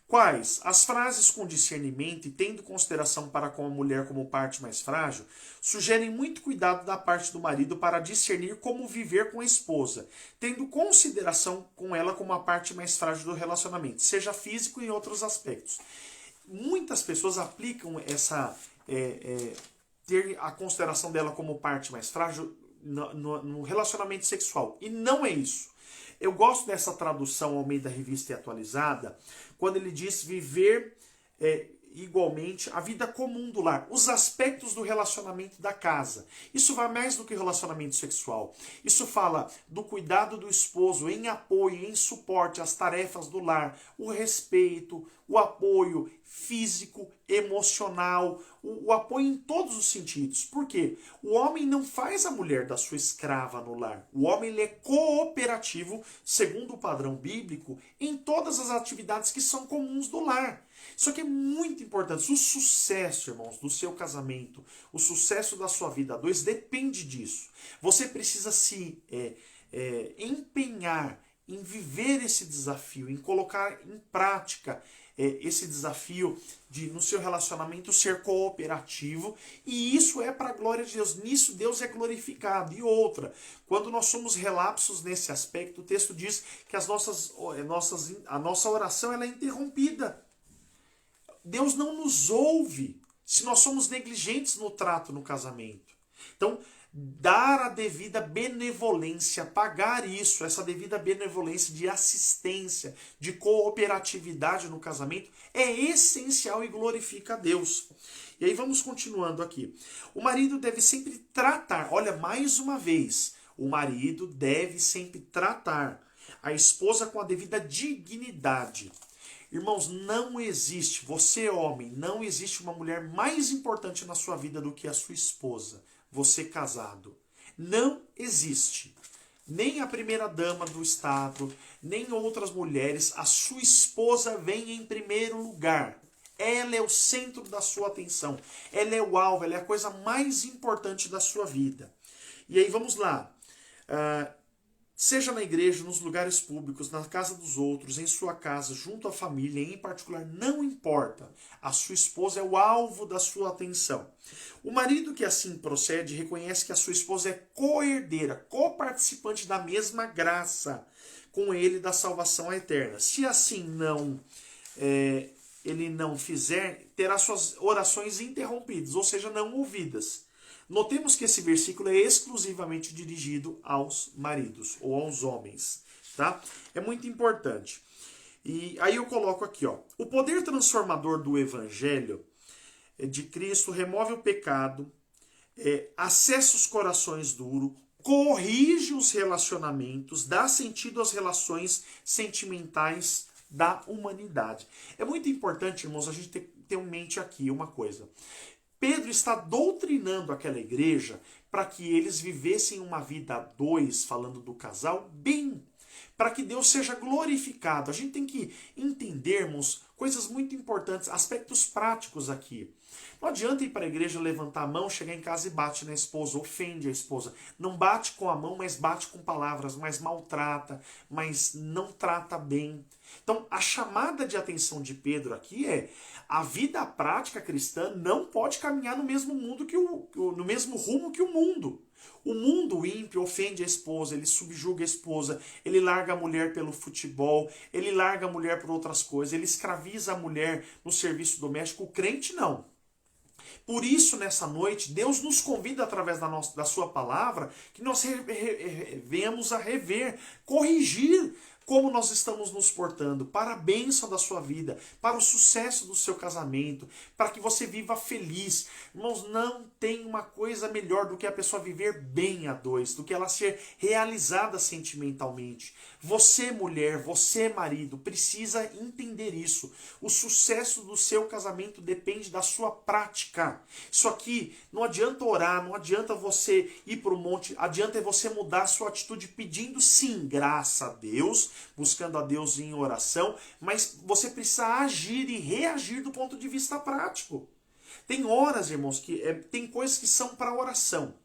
Quais? As frases com discernimento e tendo consideração para com a mulher como parte mais frágil, sugerem muito cuidado da parte do marido para discernir como viver com a esposa, tendo consideração com ela como a parte mais frágil do relacionamento, seja físico e em outros aspectos. Muitas pessoas aplicam ter a consideração dela como parte mais frágil no relacionamento sexual, e não é isso. Eu gosto dessa tradução ao meio da Revista e Atualizada, quando ele diz viver igualmente a vida comum do lar, os aspectos do relacionamento da casa. Isso vai mais do que relacionamento sexual. Isso fala do cuidado do esposo em apoio, em suporte às tarefas do lar, o respeito, o apoio físico, emocional, o apoio em todos os sentidos. Por quê? O homem não faz a mulher da sua escrava no lar. O homem ele é cooperativo, segundo o padrão bíblico, em todas as atividades que são comuns do lar. Isso aqui é muito importante. O sucesso, irmãos, do seu casamento, o sucesso da sua vida a dois depende disso. Você precisa se empenhar em viver esse desafio, em colocar em prática esse desafio de, no seu relacionamento, ser cooperativo, e isso é para a glória de Deus. Nisso Deus é glorificado. E outra, quando nós somos relapsos nesse aspecto, o texto diz que a nossa oração ela é interrompida. Deus não nos ouve se nós somos negligentes no trato no casamento. Então, dar a devida benevolência, pagar isso, essa devida benevolência de assistência, de cooperatividade no casamento, é essencial e glorifica a Deus. E aí vamos continuando aqui. O marido deve sempre tratar, olha, mais uma vez, o marido deve sempre tratar a esposa com a devida dignidade. Irmãos, não existe, você homem, não existe uma mulher mais importante na sua vida do que a sua esposa, você casado. Não existe. Nem a primeira dama do Estado, nem outras mulheres, a sua esposa vem em primeiro lugar. Ela é o centro da sua atenção, ela é o alvo, ela é a coisa mais importante da sua vida. E aí vamos lá. Seja na igreja, nos lugares públicos, na casa dos outros, em sua casa, junto à família, em particular, não importa. A sua esposa é o alvo da sua atenção. O marido que assim procede reconhece que a sua esposa é co-herdeira, co-participante da mesma graça com ele da salvação eterna. Se assim ele não fizer, terá suas orações interrompidas, ou seja, não ouvidas. Notemos que esse versículo é exclusivamente dirigido aos maridos ou aos homens, tá? É muito importante. E aí eu coloco aqui, ó, o poder transformador do evangelho de Cristo remove o pecado, acessa os corações duros, corrige os relacionamentos, dá sentido às relações sentimentais da humanidade. É muito importante, irmãos, a gente ter em mente aqui uma coisa. Pedro está doutrinando aquela igreja para que eles vivessem uma vida a dois, falando do casal, bem, para que Deus seja glorificado. A gente tem que entendermos Coisas muito importantes, aspectos práticos aqui. Não adianta ir para a igreja, levantar a mão, chegar em casa e bate na esposa, ofende a esposa. Não bate com a mão, mas bate com palavras, mas maltrata, mas não trata bem. Então, a chamada de atenção de Pedro aqui é: a vida prática cristã não pode caminhar no mesmo mundo no mesmo rumo que o mundo. O mundo ímpio ofende a esposa, ele subjuga a esposa, ele larga a mulher pelo futebol, ele larga a mulher por outras coisas, ele escraviza a mulher no serviço doméstico. O crente não. Por isso, nessa noite, Deus nos convida através da sua palavra que nós venhamos a rever, corrigir como nós estamos nos portando para a bênção da sua vida, para o sucesso do seu casamento, para que você viva feliz. Irmãos, não tem uma coisa melhor do que a pessoa viver bem a dois, do que ela ser realizada sentimentalmente. Você, mulher, você, marido, precisa entender isso. O sucesso do seu casamento depende da sua prática. Isso aqui, não adianta orar, não adianta você ir para o monte, adianta você mudar a sua atitude pedindo sim, graça a Deus, buscando a Deus em oração, mas você precisa agir e reagir do ponto de vista prático. Tem horas, irmãos, que tem coisas que são para oração.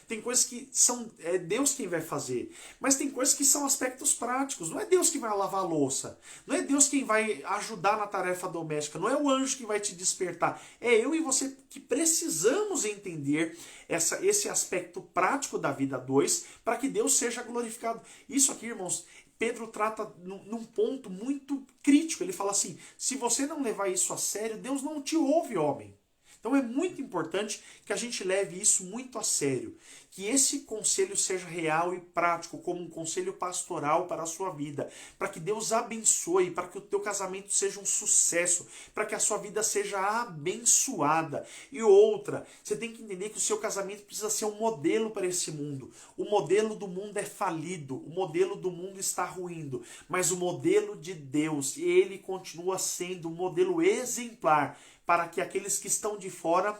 Tem coisas que são Deus quem vai fazer. Mas tem coisas que são aspectos práticos. Não é Deus que vai lavar a louça. Não é Deus quem vai ajudar na tarefa doméstica. Não é o anjo que vai te despertar. É eu e você que precisamos entender esse aspecto prático da vida a dois para que Deus seja glorificado. Isso aqui, irmãos, Pedro trata num ponto muito crítico. Ele fala assim: se você não levar isso a sério, Deus não te ouve, homem. Então é muito importante que a gente leve isso muito a sério. Que esse conselho seja real e prático, como um conselho pastoral para a sua vida. Para que Deus abençoe, para que o teu casamento seja um sucesso, para que a sua vida seja abençoada. E outra, você tem que entender que o seu casamento precisa ser um modelo para esse mundo. O modelo do mundo é falido, o modelo do mundo está ruindo. Mas o modelo de Deus, ele continua sendo um modelo exemplar, para que aqueles que estão de fora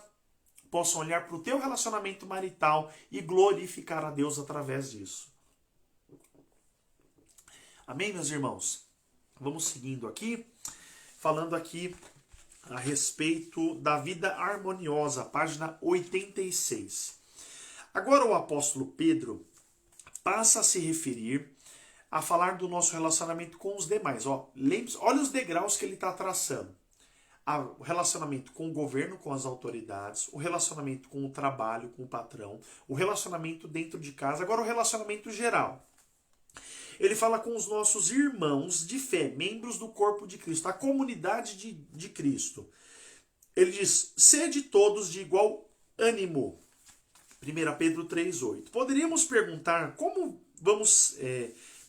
possam olhar para o teu relacionamento marital e glorificar a Deus através disso. Amém, meus irmãos? Vamos seguindo aqui, falando aqui a respeito da vida harmoniosa, página 86. Agora o apóstolo Pedro passa a se referir a falar do nosso relacionamento com os demais. Olha os degraus que ele está traçando. O relacionamento com o governo, com as autoridades, o relacionamento com o trabalho, com o patrão, o relacionamento dentro de casa, agora o relacionamento geral. Ele fala com os nossos irmãos de fé, membros do corpo de Cristo, a comunidade de Cristo. Ele diz: sede todos de igual ânimo. 1 Pedro 3,8. Poderíamos perguntar como vamos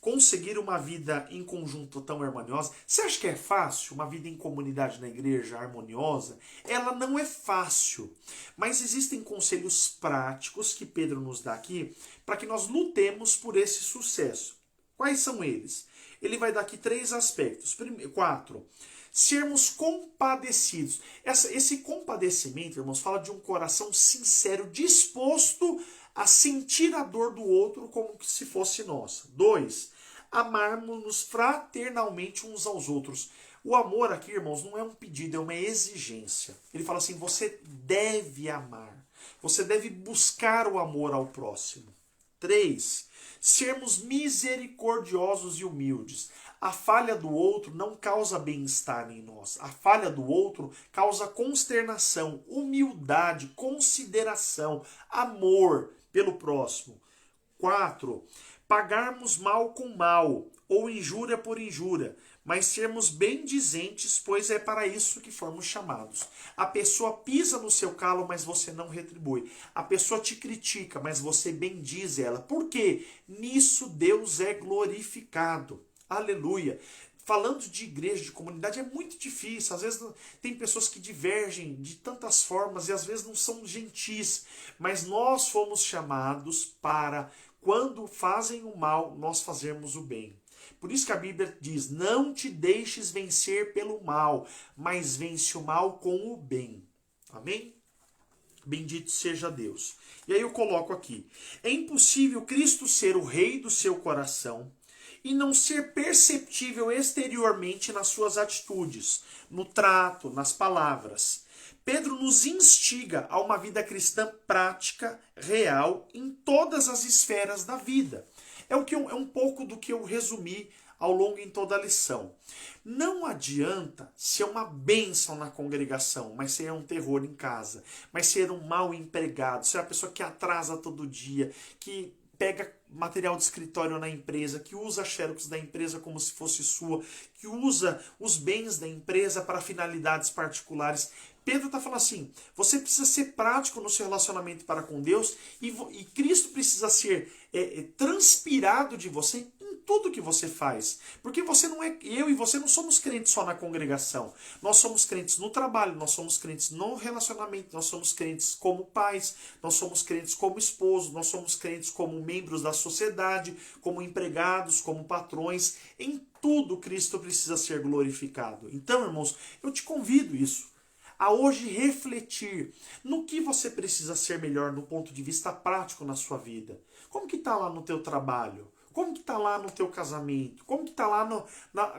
conseguir uma vida em conjunto tão harmoniosa. Você acha que é fácil uma vida em comunidade na igreja harmoniosa? Ela não é fácil, mas existem conselhos práticos que Pedro nos dá aqui para que nós lutemos por esse sucesso. Quais são eles? Ele vai dar aqui 3 aspectos. 4. Sermos compadecidos. Esse compadecimento, irmãos, fala de um coração sincero, disposto a sentir a dor do outro como se fosse nossa. 2. Amarmos-nos fraternalmente uns aos outros. O amor aqui, irmãos, não é um pedido, é uma exigência. Ele fala assim: você deve amar. Você deve buscar o amor ao próximo. 3. Sermos misericordiosos e humildes. A falha do outro não causa bem-estar em nós. A falha do outro causa consternação, humildade, consideração, amor pelo próximo. 4. Pagarmos mal com mal, ou injúria por injúria, mas sermos bendizentes, pois é para isso que fomos chamados. A pessoa pisa no seu calo, mas você não retribui. A pessoa te critica, mas você bendiz ela. Por quê? Nisso Deus é glorificado. Aleluia. Falando de igreja, de comunidade, é muito difícil. Às vezes tem pessoas que divergem de tantas formas e às vezes não são gentis. Mas nós fomos chamados para, quando fazem o mal, nós fazermos o bem. Por isso que a Bíblia diz: não te deixes vencer pelo mal, mas vence o mal com o bem. Amém? Bendito seja Deus. E aí eu coloco aqui: é impossível Cristo ser o rei do seu coração e não ser perceptível exteriormente nas suas atitudes, no trato, nas palavras. Pedro nos instiga a uma vida cristã prática, real, em todas as esferas da vida. É um pouco do que eu resumi ao longo em toda a lição. Não adianta ser uma bênção na congregação, mas ser um terror em casa, mas ser um mau empregado, ser uma pessoa que atrasa todo dia, que pega material de escritório na empresa, que usa a xerox da empresa como se fosse sua, que usa os bens da empresa para finalidades particulares. Pedro está falando assim, você precisa ser prático no seu relacionamento para com Deus e Cristo precisa ser transpirado de você em tudo que você faz. Porque você não é, eu e você não somos crentes só na congregação. Nós somos crentes no trabalho, nós somos crentes no relacionamento, nós somos crentes como pais, nós somos crentes como esposos, nós somos crentes como membros da sociedade, como empregados, como patrões. Em tudo Cristo precisa ser glorificado. Então, irmãos, eu te convido isso. A hoje refletir no que você precisa ser melhor no ponto de vista prático na sua vida. Como que está lá no teu trabalho? Como que está lá no teu casamento? Como que está lá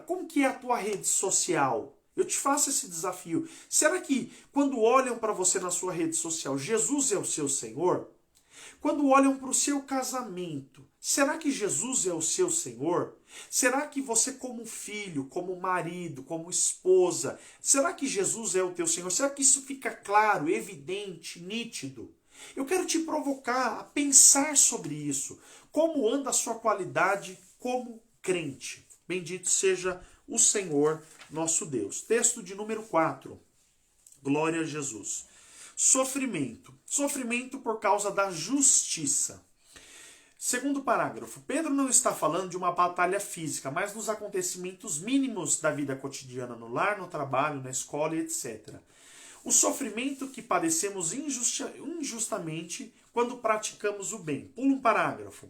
como que é a tua rede social? Eu te faço esse desafio. Será que quando olham para você na sua rede social, Jesus é o seu Senhor? Quando olham para o seu casamento, será que Jesus é o seu Senhor? Será que você como filho, como marido, como esposa, será que Jesus é o teu Senhor? Será que isso fica claro, evidente, nítido? Eu quero te provocar a pensar sobre isso. Como anda a sua qualidade como crente? Bendito seja o Senhor nosso Deus. Texto de número 4. Glória a Jesus. Sofrimento. Sofrimento por causa da justiça. Segundo parágrafo, Pedro não está falando de uma batalha física, mas dos acontecimentos mínimos da vida cotidiana no lar, no trabalho, na escola e etc. O sofrimento que padecemos injustamente quando praticamos o bem. Pula um parágrafo.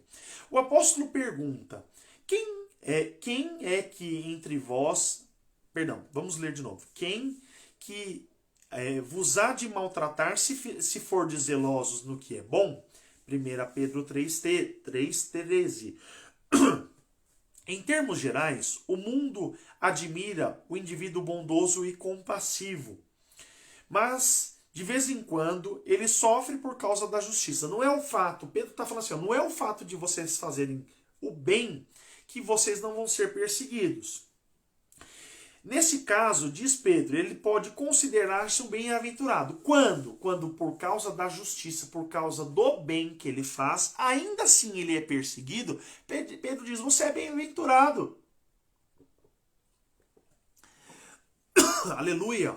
O apóstolo pergunta, quem é que entre vós... Perdão, vamos ler de novo. Quem que vos há de maltratar se fordes zelosos no que é bom? 1 Pedro 3,13. Em termos gerais, o mundo admira o indivíduo bondoso e compassivo. Mas, de vez em quando, ele sofre por causa da justiça. Não é o fato, Pedro está falando assim, não é o fato de vocês fazerem o bem que vocês não vão ser perseguidos. Nesse caso, diz Pedro, ele pode considerar-se um bem-aventurado. Quando? Quando por causa da justiça, por causa do bem que ele faz, ainda assim ele é perseguido. Pedro diz, você é bem-aventurado. Aleluia.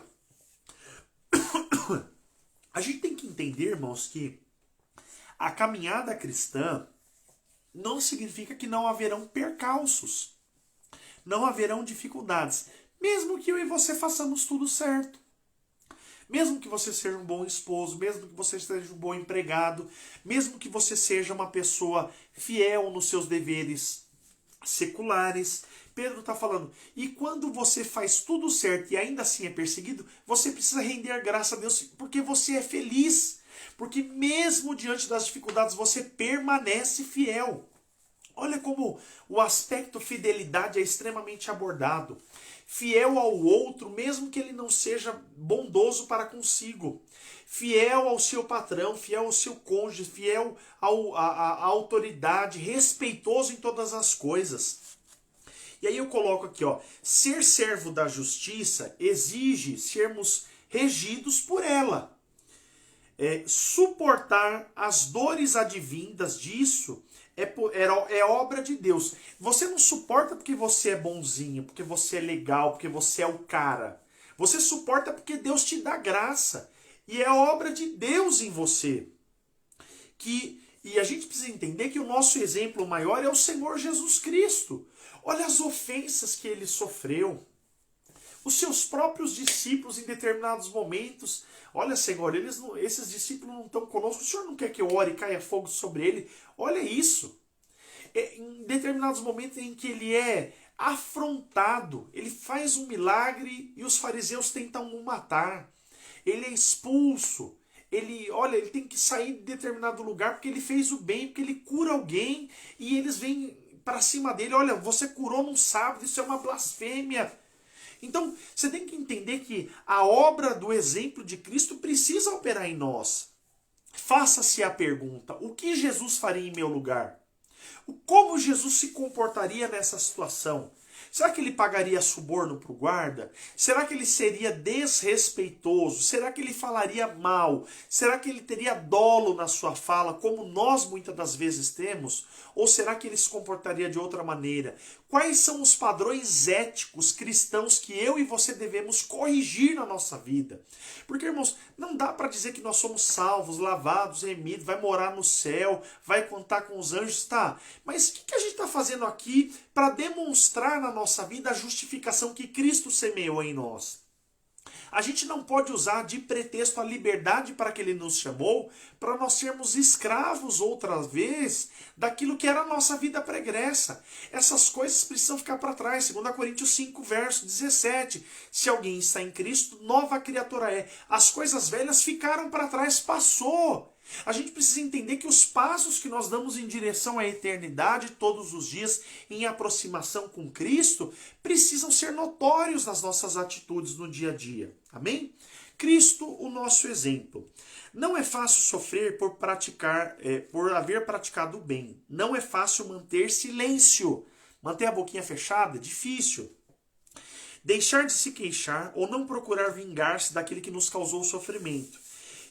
A gente tem que entender, irmãos, que a caminhada cristã não significa que não haverão percalços, não haverão dificuldades. Mesmo que eu e você façamos tudo certo. Mesmo que você seja um bom esposo, mesmo que você seja um bom empregado, mesmo que você seja uma pessoa fiel nos seus deveres seculares. Pedro está falando, e quando você faz tudo certo e ainda assim é perseguido, você precisa render graça a Deus, porque você é feliz. Porque mesmo diante das dificuldades, você permanece fiel. Olha como o aspecto fidelidade é extremamente abordado. Fiel ao outro, mesmo que ele não seja bondoso para consigo. Fiel ao seu patrão, fiel ao seu cônjuge, fiel à autoridade, respeitoso em todas as coisas. E aí eu coloco aqui, ó, ser servo da justiça exige sermos regidos por ela. Suportar as dores advindas disso é obra de Deus. Você não suporta porque você é bonzinho, porque você é legal, porque você é o cara. Você suporta porque Deus te dá graça. E é obra de Deus em você. E a gente precisa entender que o nosso exemplo maior é o Senhor Jesus Cristo. Olha as ofensas que ele sofreu. Os seus próprios discípulos em determinados momentos. Olha, Senhor, esses discípulos não estão conosco. O Senhor não quer que eu ore e caia fogo sobre ele? Olha isso. Em determinados momentos em que ele é afrontado, ele faz um milagre e os fariseus tentam o matar. Ele é expulso. Ele tem que sair de determinado lugar porque ele fez o bem, porque ele cura alguém e eles vêm para cima dele, olha, você curou num sábado, isso é uma blasfêmia. Então, você tem que entender que a obra do exemplo de Cristo precisa operar em nós. Faça-se a pergunta, o que Jesus faria em meu lugar? Como Jesus se comportaria nessa situação? Será que ele pagaria suborno para o guarda? Será que ele seria desrespeitoso? Será que ele falaria mal? Será que ele teria dolo na sua fala, como nós muitas das vezes temos? Ou será que ele se comportaria de outra maneira? Quais são os padrões éticos cristãos que eu e você devemos corrigir na nossa vida? Porque, irmãos, não dá para dizer que nós somos salvos, lavados, remidos, vai morar no céu, vai contar com os anjos, tá? Mas o que a gente está fazendo aqui para demonstrar na nossa vida a justificação que Cristo semeou em nós? A gente não pode usar de pretexto a liberdade para que ele nos chamou, para nós sermos escravos outra vez daquilo que era a nossa vida pregressa. Essas coisas precisam ficar para trás. 2 Coríntios 5, verso 17. Se alguém está em Cristo, nova criatura é. As coisas velhas ficaram para trás, passou. A gente precisa entender que os passos que nós damos em direção à eternidade todos os dias, em aproximação com Cristo, precisam ser notórios nas nossas atitudes no dia a dia. Amém? Cristo, o nosso exemplo. Não é fácil sofrer por haver praticado o bem. Não é fácil manter silêncio. Manter a boquinha fechada é difícil. Deixar de se queixar ou não procurar vingar-se daquele que nos causou o sofrimento.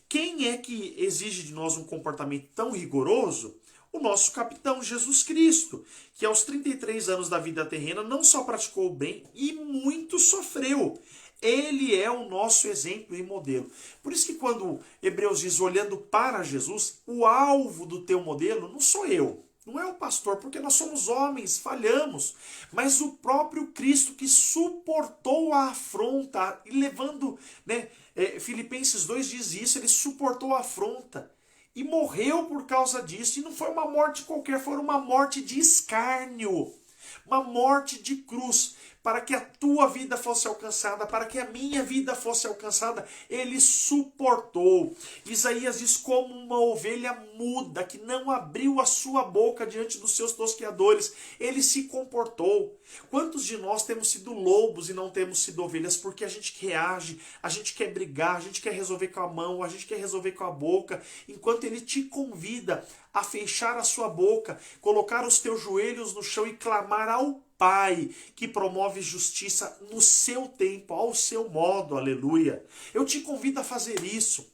Quem é que exige de nós um comportamento tão rigoroso? O nosso capitão Jesus Cristo, que aos 33 anos da vida terrena não só praticou o bem e muito sofreu. Ele é o nosso exemplo e modelo. Por isso que quando Hebreus diz, olhando para Jesus, o alvo do teu modelo não sou eu. Não é o pastor, porque nós somos homens, falhamos. Mas o próprio Cristo que suportou a afronta, e levando, Filipenses 2 diz isso, ele suportou a afronta. E morreu por causa disso. E não foi uma morte qualquer, foi uma morte de escárnio. Uma morte de cruz. Para que a tua vida fosse alcançada, para que a minha vida fosse alcançada, ele suportou. Isaías diz, como uma ovelha muda, que não abriu a sua boca diante dos seus tosqueadores, ele se comportou. Quantos de nós temos sido lobos e não temos sido ovelhas? Porque a gente reage, a gente quer brigar, a gente quer resolver com a mão, a gente quer resolver com a boca, enquanto ele te convida a fechar a sua boca, colocar os teus joelhos no chão e clamar ao Pai, que promove justiça no seu tempo, ao seu modo, aleluia. Eu te convido a fazer isso.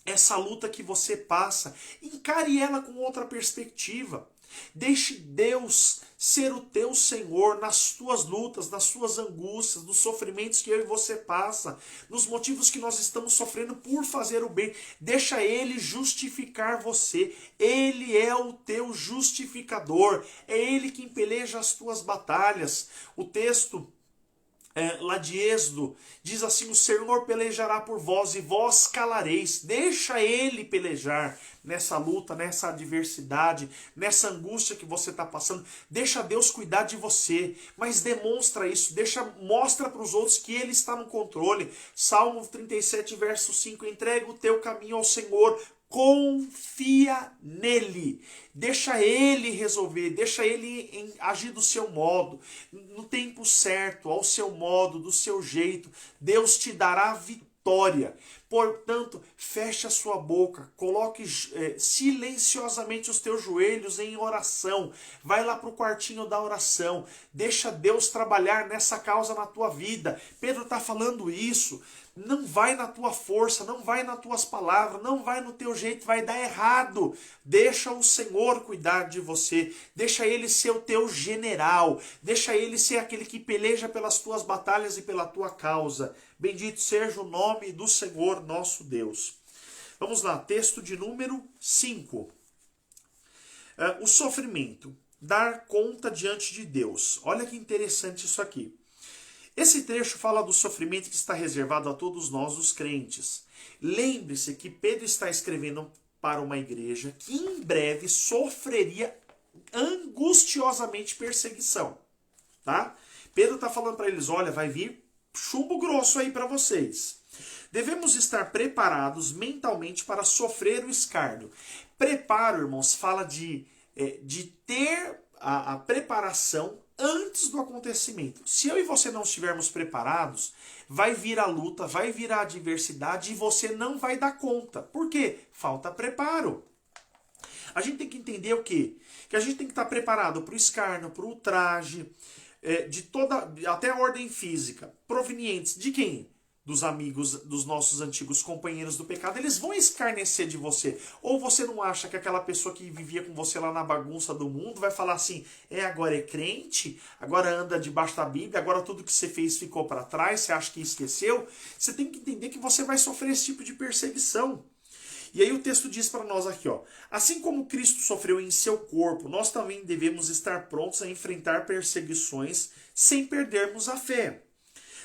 Essa luta que você passa, encare ela com outra perspectiva. Deixe Deus ser o teu Senhor nas tuas lutas, nas suas angústias, nos sofrimentos que eu e você passa, nos motivos que nós estamos sofrendo por fazer o bem. Deixa Ele justificar você. Ele é o teu justificador. É Ele quem peleja as tuas batalhas. O texto lá de Êxodo, diz assim, o Senhor pelejará por vós e vós calareis. Deixa Ele pelejar nessa luta, nessa adversidade, nessa angústia que você está passando. Deixa Deus cuidar de você, mas demonstra isso, mostra para os outros que Ele está no controle. Salmo 37, verso 5, entrega o teu caminho ao Senhor, confia nele, deixa ele resolver, deixa ele agir do seu modo, no tempo certo, ao seu modo, do seu jeito. Deus te dará vitória. Portanto, feche a sua boca, coloque silenciosamente os teus joelhos em oração, vai lá para o quartinho da oração, deixa Deus trabalhar nessa causa na tua vida. Pedro está falando isso. Não vai na tua força, não vai nas tuas palavras, não vai no teu jeito, vai dar errado. Deixa o Senhor cuidar de você, deixa Ele ser o teu general, deixa Ele ser aquele que peleja pelas tuas batalhas e pela tua causa. Bendito seja o nome do Senhor nosso Deus. Vamos lá, texto de número 5. O sofrimento, dar conta diante de Deus. Olha que interessante isso aqui. Esse trecho fala do sofrimento que está reservado a todos nós, os crentes. Lembre-se que Pedro está escrevendo para uma igreja que em breve sofreria angustiosamente perseguição. Tá? Pedro está falando para eles, olha, vai vir chumbo grosso aí para vocês. Devemos estar preparados mentalmente para sofrer o escárnio. Preparo, irmãos, fala de ter a preparação antes do acontecimento. Se eu e você não estivermos preparados, vai vir a luta, vai vir a adversidade e você não vai dar conta. Por quê? Falta preparo. A gente tem que entender o quê? Que a gente tem que estar preparado para o escárnio, para o ultraje, de toda, até a ordem física, provenientes de quem? Dos amigos, dos nossos antigos companheiros do pecado. Eles vão escarnecer de você. Ou você não acha que aquela pessoa que vivia com você lá na bagunça do mundo vai falar assim, agora é crente, agora anda debaixo da Bíblia, agora tudo que você fez ficou para trás, você acha que esqueceu? Você tem que entender que você vai sofrer esse tipo de perseguição. E aí o texto diz para nós aqui, ó, assim como Cristo sofreu em seu corpo, nós também devemos estar prontos a enfrentar perseguições sem perdermos a fé.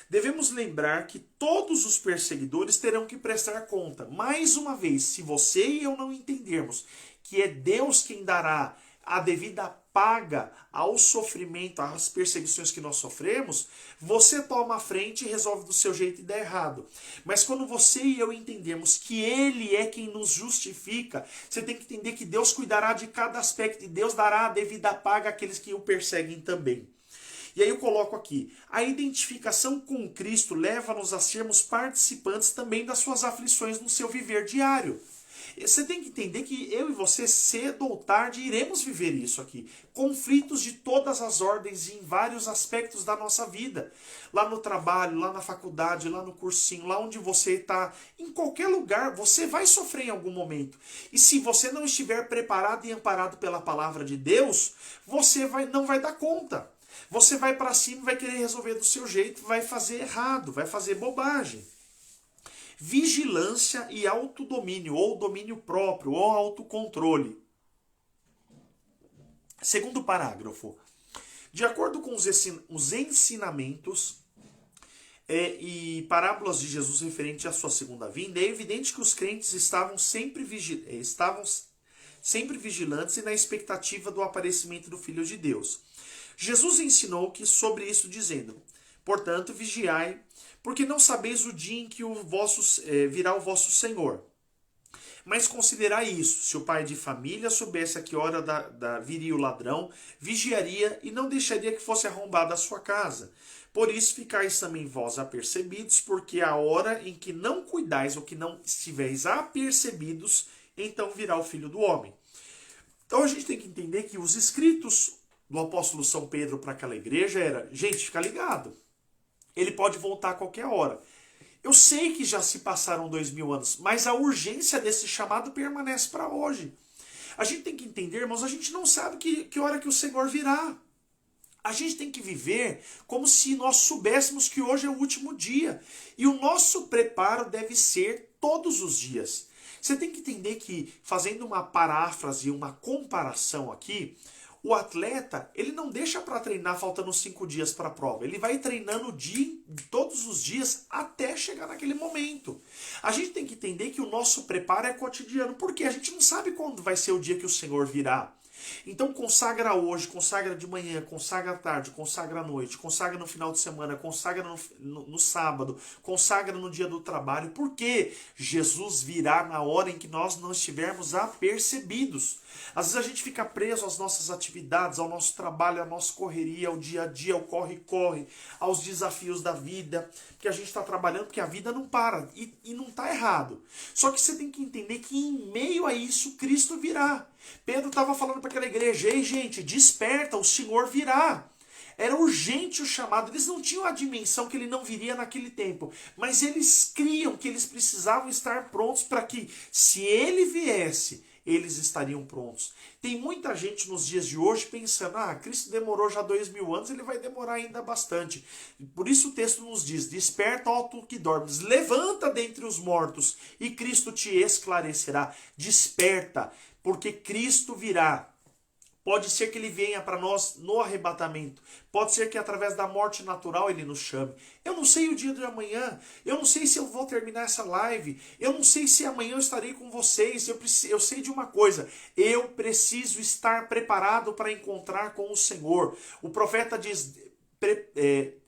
Devemos lembrar que todos os perseguidores terão que prestar conta. Mais uma vez, se você e eu não entendermos que é Deus quem dará a devida paga ao sofrimento, às perseguições que nós sofremos, você toma a frente e resolve do seu jeito e dá errado. Mas quando você e eu entendemos que Ele é quem nos justifica, você tem que entender que Deus cuidará de cada aspecto e Deus dará a devida paga àqueles que o perseguem também. E aí eu coloco aqui, a identificação com Cristo leva-nos a sermos participantes também das suas aflições no seu viver diário. Você tem que entender que eu e você, cedo ou tarde, iremos viver isso aqui. Conflitos de todas as ordens e em vários aspectos da nossa vida. Lá no trabalho, lá na faculdade, lá no cursinho, lá onde você está, em qualquer lugar, você vai sofrer em algum momento. E se você não estiver preparado e amparado pela palavra de Deus, você não vai dar conta. Você vai para cima, vai querer resolver do seu jeito, vai fazer errado, vai fazer bobagem. Vigilância e autodomínio, ou domínio próprio, ou autocontrole. Segundo parágrafo. De acordo com os ensinamentos e parábolas de Jesus referente à sua segunda vinda, é evidente que os crentes estavam sempre vigilantes e na expectativa do aparecimento do Filho de Deus. Jesus ensinou que sobre isso dizendo, portanto, vigiai, porque não sabeis o dia em que virá o vosso Senhor. Mas considerai isso, se o pai de família soubesse a que hora viria o ladrão, vigiaria e não deixaria que fosse arrombada a sua casa. Por isso ficais também vós apercebidos, porque a hora em que não cuidais ou que não estiveis apercebidos, então virá o Filho do Homem. Então a gente tem que entender que os escritos do apóstolo São Pedro para aquela igreja era, gente, fica ligado, ele pode voltar a qualquer hora. Eu sei que já se passaram 2000 anos, mas a urgência desse chamado permanece para hoje. A gente tem que entender, irmãos, a gente não sabe que hora que o Senhor virá. A gente tem que viver como se nós soubéssemos que hoje é o último dia. E o nosso preparo deve ser todos os dias. Você tem que entender que, fazendo uma paráfrase, uma comparação aqui, o atleta, ele não deixa para treinar faltando 5 dias para a prova. Ele vai treinando todos os dias até chegar naquele momento. A gente tem que entender que o nosso preparo é cotidiano, porque a gente não sabe quando vai ser o dia que o Senhor virá. Então consagra hoje, consagra de manhã, consagra à tarde, consagra à noite, consagra no final de semana, consagra no sábado, consagra no dia do trabalho, porque Jesus virá na hora em que nós não estivermos apercebidos. Às vezes a gente fica preso às nossas atividades, ao nosso trabalho, à nossa correria, ao dia a dia, ao corre-corre, aos desafios da vida, porque a gente está trabalhando, porque a vida não para, e não está errado. Só que você tem que entender que em meio a isso, Cristo virá. Pedro estava falando para aquela igreja, ei gente, desperta, o Senhor virá. Era urgente o chamado, eles não tinham a dimensão que ele não viria naquele tempo, mas eles criam que eles precisavam estar prontos para que, se ele viesse, eles estariam prontos. Tem muita gente nos dias de hoje pensando, Cristo demorou já 2000 anos, ele vai demorar ainda bastante. Por isso o texto nos diz, desperta, ó tu que dormes, levanta dentre os mortos e Cristo te esclarecerá. Desperta, porque Cristo virá. Pode ser que ele venha para nós no arrebatamento. Pode ser que através da morte natural ele nos chame. Eu não sei o dia de amanhã. Eu não sei se eu vou terminar essa live. Eu não sei se amanhã eu estarei com vocês. Eu sei de uma coisa. Eu preciso estar preparado para encontrar com o Senhor. O profeta diz,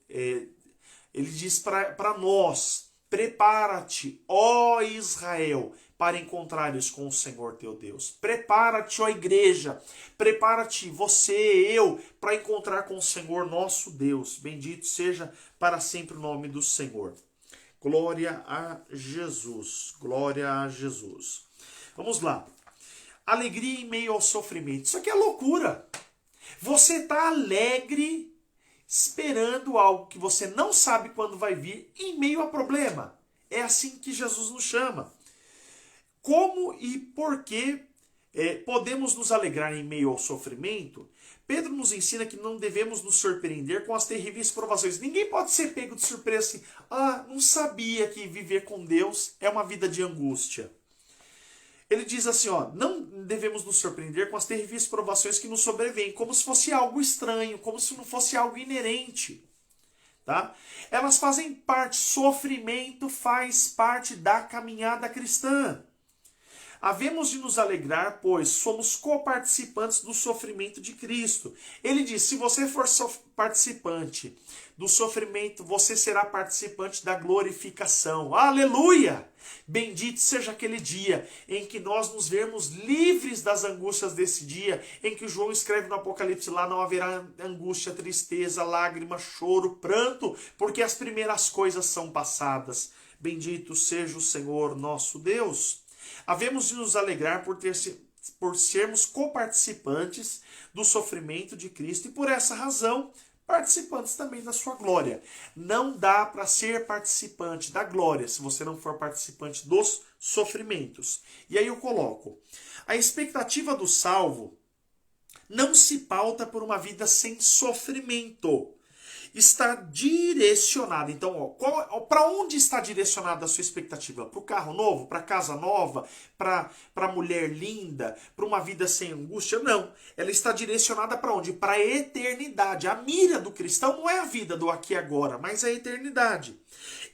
ele diz para nós, Prepara-te, ó Israel, para encontrares com o Senhor teu Deus. Prepara-te, ó igreja. Prepara-te, você e eu, para encontrar com o Senhor nosso Deus. Bendito seja para sempre o nome do Senhor. Glória a Jesus. Glória a Jesus. Vamos lá. Alegria em meio ao sofrimento. Isso aqui é loucura. Você está alegre, esperando algo que você não sabe quando vai vir, em meio a problema. É assim que Jesus nos chama. Como e por que podemos nos alegrar em meio ao sofrimento? Pedro nos ensina que não devemos nos surpreender com as terríveis provações. Ninguém pode ser pego de surpresa assim. Não sabia que viver com Deus é uma vida de angústia. Ele diz assim, não devemos nos surpreender com as terríveis provações que nos sobrevêm, como se fosse algo estranho, como se não fosse algo inerente. Tá? Elas fazem parte, sofrimento faz parte da caminhada cristã. Havemos de nos alegrar, pois somos coparticipantes do sofrimento de Cristo. Ele diz, se você for participante do sofrimento, você será participante da glorificação. Aleluia! Bendito seja aquele dia em que nós nos vermos livres das angústias desse dia, em que João escreve no Apocalipse, lá não haverá angústia, tristeza, lágrima, choro, pranto, porque as primeiras coisas são passadas. Bendito seja o Senhor nosso Deus. Havemos de nos alegrar por sermos coparticipantes do sofrimento de Cristo e por essa razão participantes também da sua glória. Não dá para ser participante da glória se você não for participante dos sofrimentos. E aí eu coloco, a expectativa do salvo não se pauta por uma vida sem sofrimento. Está direcionada. Então, para onde está direcionada a sua expectativa? Para o carro novo? Para a casa nova? Para a mulher linda? Para uma vida sem angústia? Não. Ela está direcionada para onde? Para a eternidade. A mira do cristão não é a vida do aqui e agora, mas a eternidade.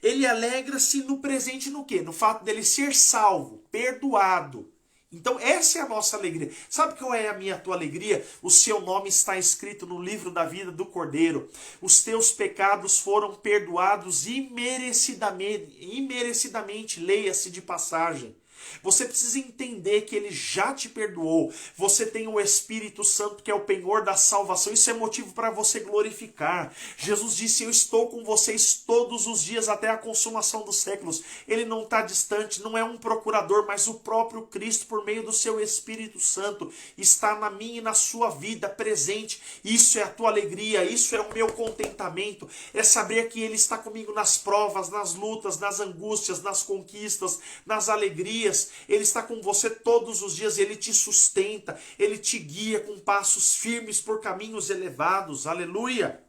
Ele alegra-se no presente no quê? No fato dele ser salvo, perdoado. Então essa é a nossa alegria. Sabe qual é a minha tua alegria? O seu nome está escrito no livro da vida do Cordeiro. Os teus pecados foram perdoados imerecidamente, leia-se de passagem. Você precisa entender que Ele já te perdoou. Você tem o Espírito Santo que é o penhor da salvação. Isso é motivo para você glorificar. Jesus disse, eu estou com vocês todos os dias até a consumação dos séculos. Ele não está distante, não é um procurador, mas o próprio Cristo, por meio do seu Espírito Santo, está na minha e na sua vida presente. Isso é a tua alegria, isso é o meu contentamento. É saber que Ele está comigo nas provas, nas lutas, nas angústias, nas conquistas, nas alegrias. Ele está com você todos os dias, Ele te sustenta, Ele te guia com passos firmes por caminhos elevados, aleluia.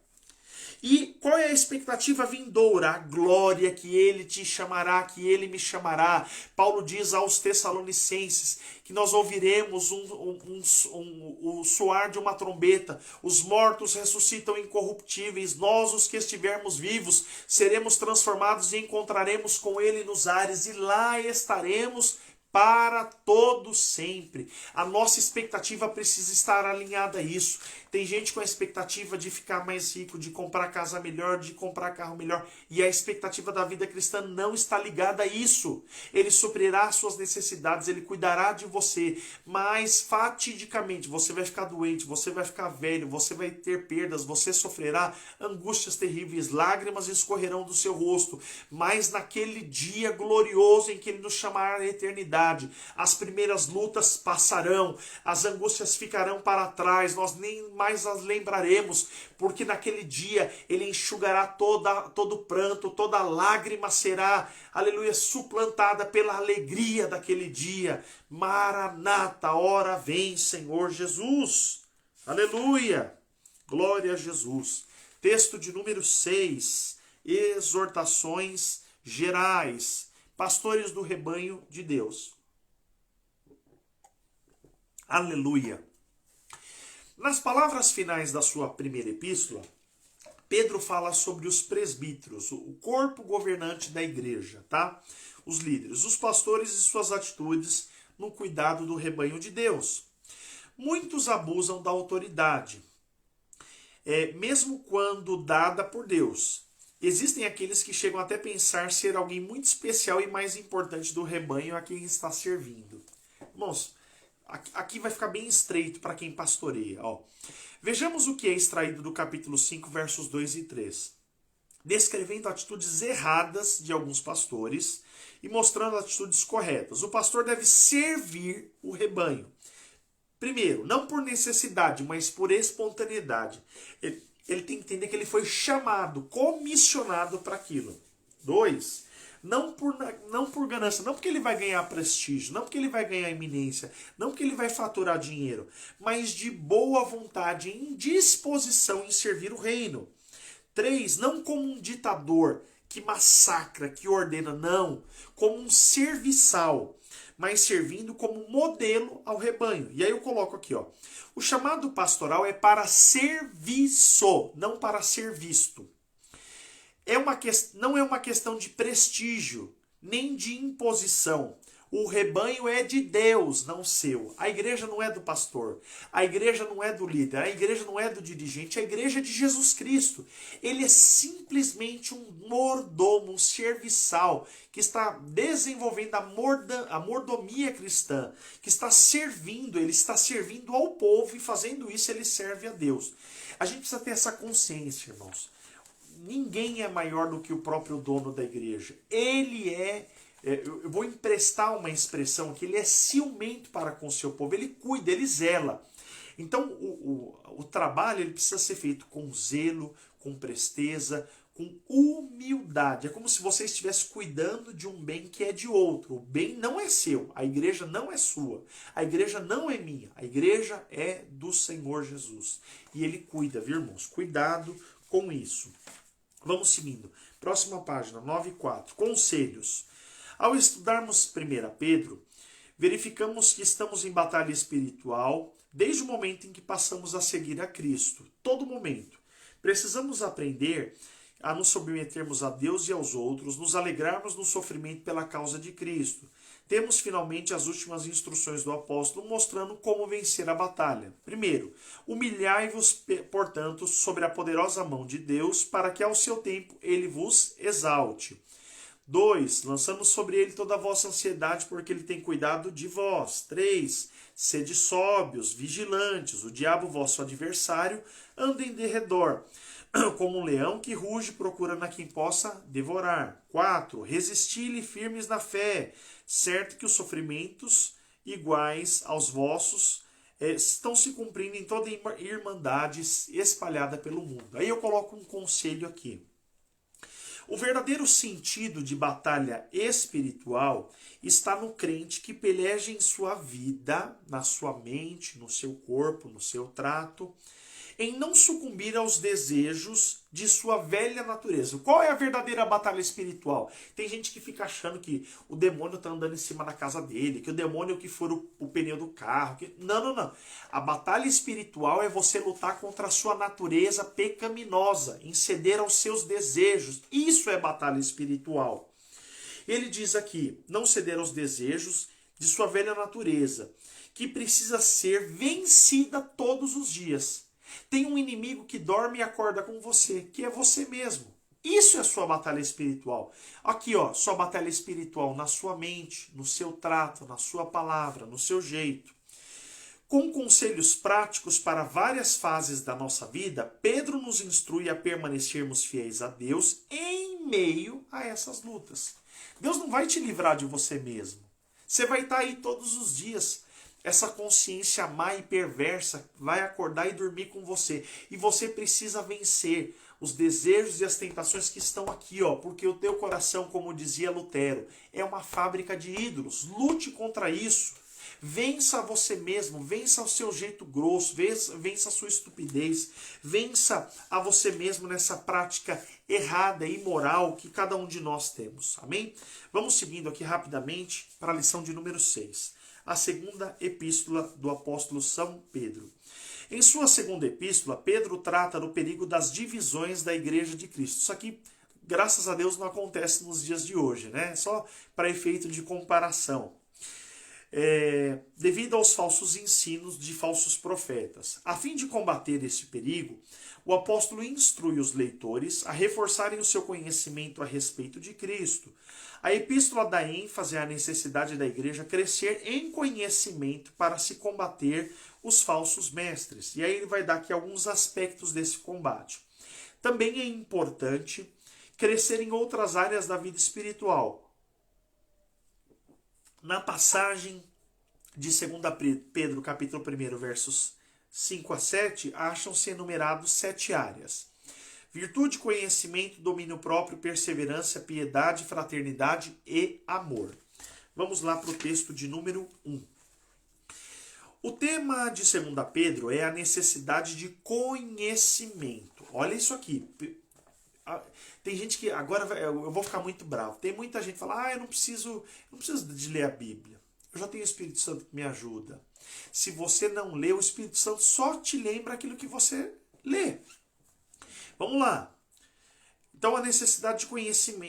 E qual é a expectativa vindoura? A glória que Ele te chamará, que Ele me chamará. Paulo diz aos Tessalonicenses que nós ouviremos o soar de uma trombeta, os mortos ressuscitam incorruptíveis, nós os que estivermos vivos seremos transformados e encontraremos com Ele nos ares e lá estaremos para todo sempre. A nossa expectativa precisa estar alinhada a isso. Tem gente com a expectativa de ficar mais rico, de comprar casa melhor, de comprar carro melhor. E a expectativa da vida cristã não está ligada a isso. Ele suprirá suas necessidades, Ele cuidará de você. Mas fatidicamente você vai ficar doente, você vai ficar velho, você vai ter perdas, você sofrerá angústias terríveis, lágrimas escorrerão do seu rosto. Mas naquele dia glorioso em que Ele nos chamará à eternidade, as primeiras lutas passarão, as angústias ficarão para trás, nós nem mais as lembraremos, porque naquele dia Ele enxugará todo pranto, toda lágrima será, aleluia, suplantada pela alegria daquele dia. Maranata, ora vem, Senhor Jesus. Aleluia, glória a Jesus. Texto de número 6, exortações gerais, pastores do rebanho de Deus. Aleluia. Nas palavras finais da sua primeira epístola, Pedro fala sobre os presbíteros, o corpo governante da igreja, tá? Os líderes, os pastores e suas atitudes no cuidado do rebanho de Deus. Muitos abusam da autoridade, mesmo quando dada por Deus. existem aqueles que chegam até a pensar ser alguém muito especial e mais importante do rebanho a quem está servindo. Irmãos, aqui vai ficar bem estreito para quem pastoreia. Ó. Vejamos o que é extraído do capítulo 5, versos 2 e 3. Descrevendo atitudes erradas de alguns pastores e mostrando atitudes corretas. O pastor deve servir o rebanho. Primeiro, não por necessidade, mas por espontaneidade. Ele tem que entender que ele foi chamado, comissionado para aquilo. 2, não por ganância, não porque ele vai ganhar prestígio, não porque ele vai ganhar eminência, não porque ele vai faturar dinheiro, mas de boa vontade, em disposição em servir o reino. 3, não como um ditador que massacra, que ordena, não, como um serviçal, mas servindo como modelo ao rebanho. E aí eu coloco aqui, ó, o chamado pastoral é para serviço, não para ser visto. Não é uma questão de prestígio, nem de imposição. O rebanho é de Deus, não seu. A igreja não é do pastor. A igreja não é do líder. A igreja não é do dirigente. A igreja é de Jesus Cristo. Ele é simplesmente um mordomo, um serviçal, que está desenvolvendo a mordomia cristã, que está servindo, ele está servindo ao povo e fazendo isso ele serve a Deus. A gente precisa ter essa consciência, irmãos. Ninguém é maior do que o próprio dono da igreja. Ele eu vou emprestar uma expressão que ele é ciumento para com o seu povo, ele cuida, ele zela. Então o trabalho ele precisa ser feito com zelo, com presteza, com humildade. É como se você estivesse cuidando de um bem que é de outro. O bem não é seu, a igreja não é sua, a igreja não é minha, a igreja é do Senhor Jesus. E ele cuida, viu, irmãos? Cuidado com isso. Vamos seguindo. Próxima página, 9:4. Conselhos. Ao estudarmos 1 Pedro, verificamos que estamos em batalha espiritual desde o momento em que passamos a seguir a Cristo. Todo momento. Precisamos aprender a nos submetermos a Deus e aos outros, nos alegrarmos no sofrimento pela causa de Cristo. Temos finalmente as últimas instruções do apóstolo mostrando como vencer a batalha. Primeiro, humilhai-vos, portanto, sobre a poderosa mão de Deus, para que ao seu tempo ele vos exalte. 2, lançamos sobre ele toda a vossa ansiedade, porque ele tem cuidado de vós. 3, sede sóbrios, vigilantes, o diabo, vosso adversário, anda em derredor, como um leão que ruge procurando a quem possa devorar. 4, resisti-lhe firmes na fé, certo que os sofrimentos iguais aos vossos estão se cumprindo em toda irmandade espalhada pelo mundo. Aí eu coloco um conselho aqui. O verdadeiro sentido de batalha espiritual está no crente que peleja em sua vida, na sua mente, no seu corpo, no seu trato, em não sucumbir aos desejos de sua velha natureza. Qual é a verdadeira batalha espiritual? Tem gente que fica achando que o demônio está andando em cima da casa dele, que o demônio é o que fura o pneu do carro. Não. A batalha espiritual é você lutar contra a sua natureza pecaminosa, em ceder aos seus desejos. Isso é batalha espiritual. Ele diz aqui, não ceder aos desejos de sua velha natureza, que precisa ser vencida todos os dias. Tem um inimigo que dorme e acorda com você, que é você mesmo. Isso é a sua batalha espiritual. Aqui, ó, sua batalha espiritual na sua mente, no seu trato, na sua palavra, no seu jeito. Com conselhos práticos para várias fases da nossa vida, Pedro nos instrui a permanecermos fiéis a Deus em meio a essas lutas. Deus não vai te livrar de você mesmo. Você vai estar aí todos os dias. Essa consciência má e perversa vai acordar e dormir com você. E você precisa vencer os desejos e as tentações que estão aqui, ó, porque o teu coração, como dizia Lutero, é uma fábrica de ídolos. Lute contra isso. Vença você mesmo, vença o seu jeito grosso, vença a sua estupidez, vença a você mesmo nessa prática errada e imoral que cada um de nós temos. Amém? Vamos seguindo aqui rapidamente para a lição de número 6. A segunda epístola do apóstolo São Pedro. Em sua segunda epístola, Pedro trata do perigo das divisões da igreja de Cristo. Isso aqui, graças a Deus, não acontece nos dias de hoje, né? Só para efeito de comparação. Devido aos falsos ensinos de falsos profetas. A fim de combater esse perigo, o apóstolo instrui os leitores a reforçarem o seu conhecimento a respeito de Cristo. A epístola dá ênfase à necessidade da igreja crescer em conhecimento para se combater os falsos mestres. E aí ele vai dar aqui alguns aspectos desse combate. Também é importante crescer em outras áreas da vida espiritual. Na passagem de 2 Pedro, capítulo 1, versos 5 a 7, acham-se enumerados 7 áreas. Virtude, conhecimento, domínio próprio, perseverança, piedade, fraternidade e amor. Vamos lá para o texto de número 1. O tema de 2 Pedro é a necessidade de conhecimento. Olha isso aqui. Tem gente que, agora eu vou ficar muito bravo. Tem muita gente que fala, eu não preciso de ler a Bíblia. Eu já tenho o Espírito Santo que me ajuda. Se você não lê, o Espírito Santo só te lembra aquilo que você lê. Vamos lá. Então, a necessidade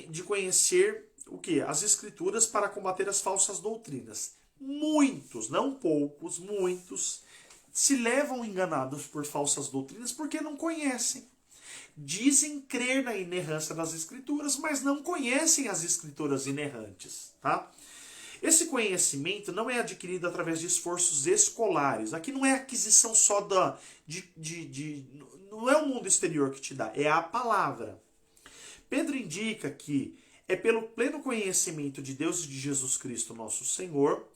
de conhecer o quê? As Escrituras para combater as falsas doutrinas. Muitos, não poucos, muitos, se levam enganados por falsas doutrinas porque não conhecem. Dizem crer na inerrância das Escrituras, mas não conhecem as Escrituras inerrantes, tá? Esse conhecimento não é adquirido através de esforços escolares. Aqui não é aquisição só não é o mundo exterior que te dá, é a palavra. Pedro indica que é pelo pleno conhecimento de Deus e de Jesus Cristo, nosso Senhor,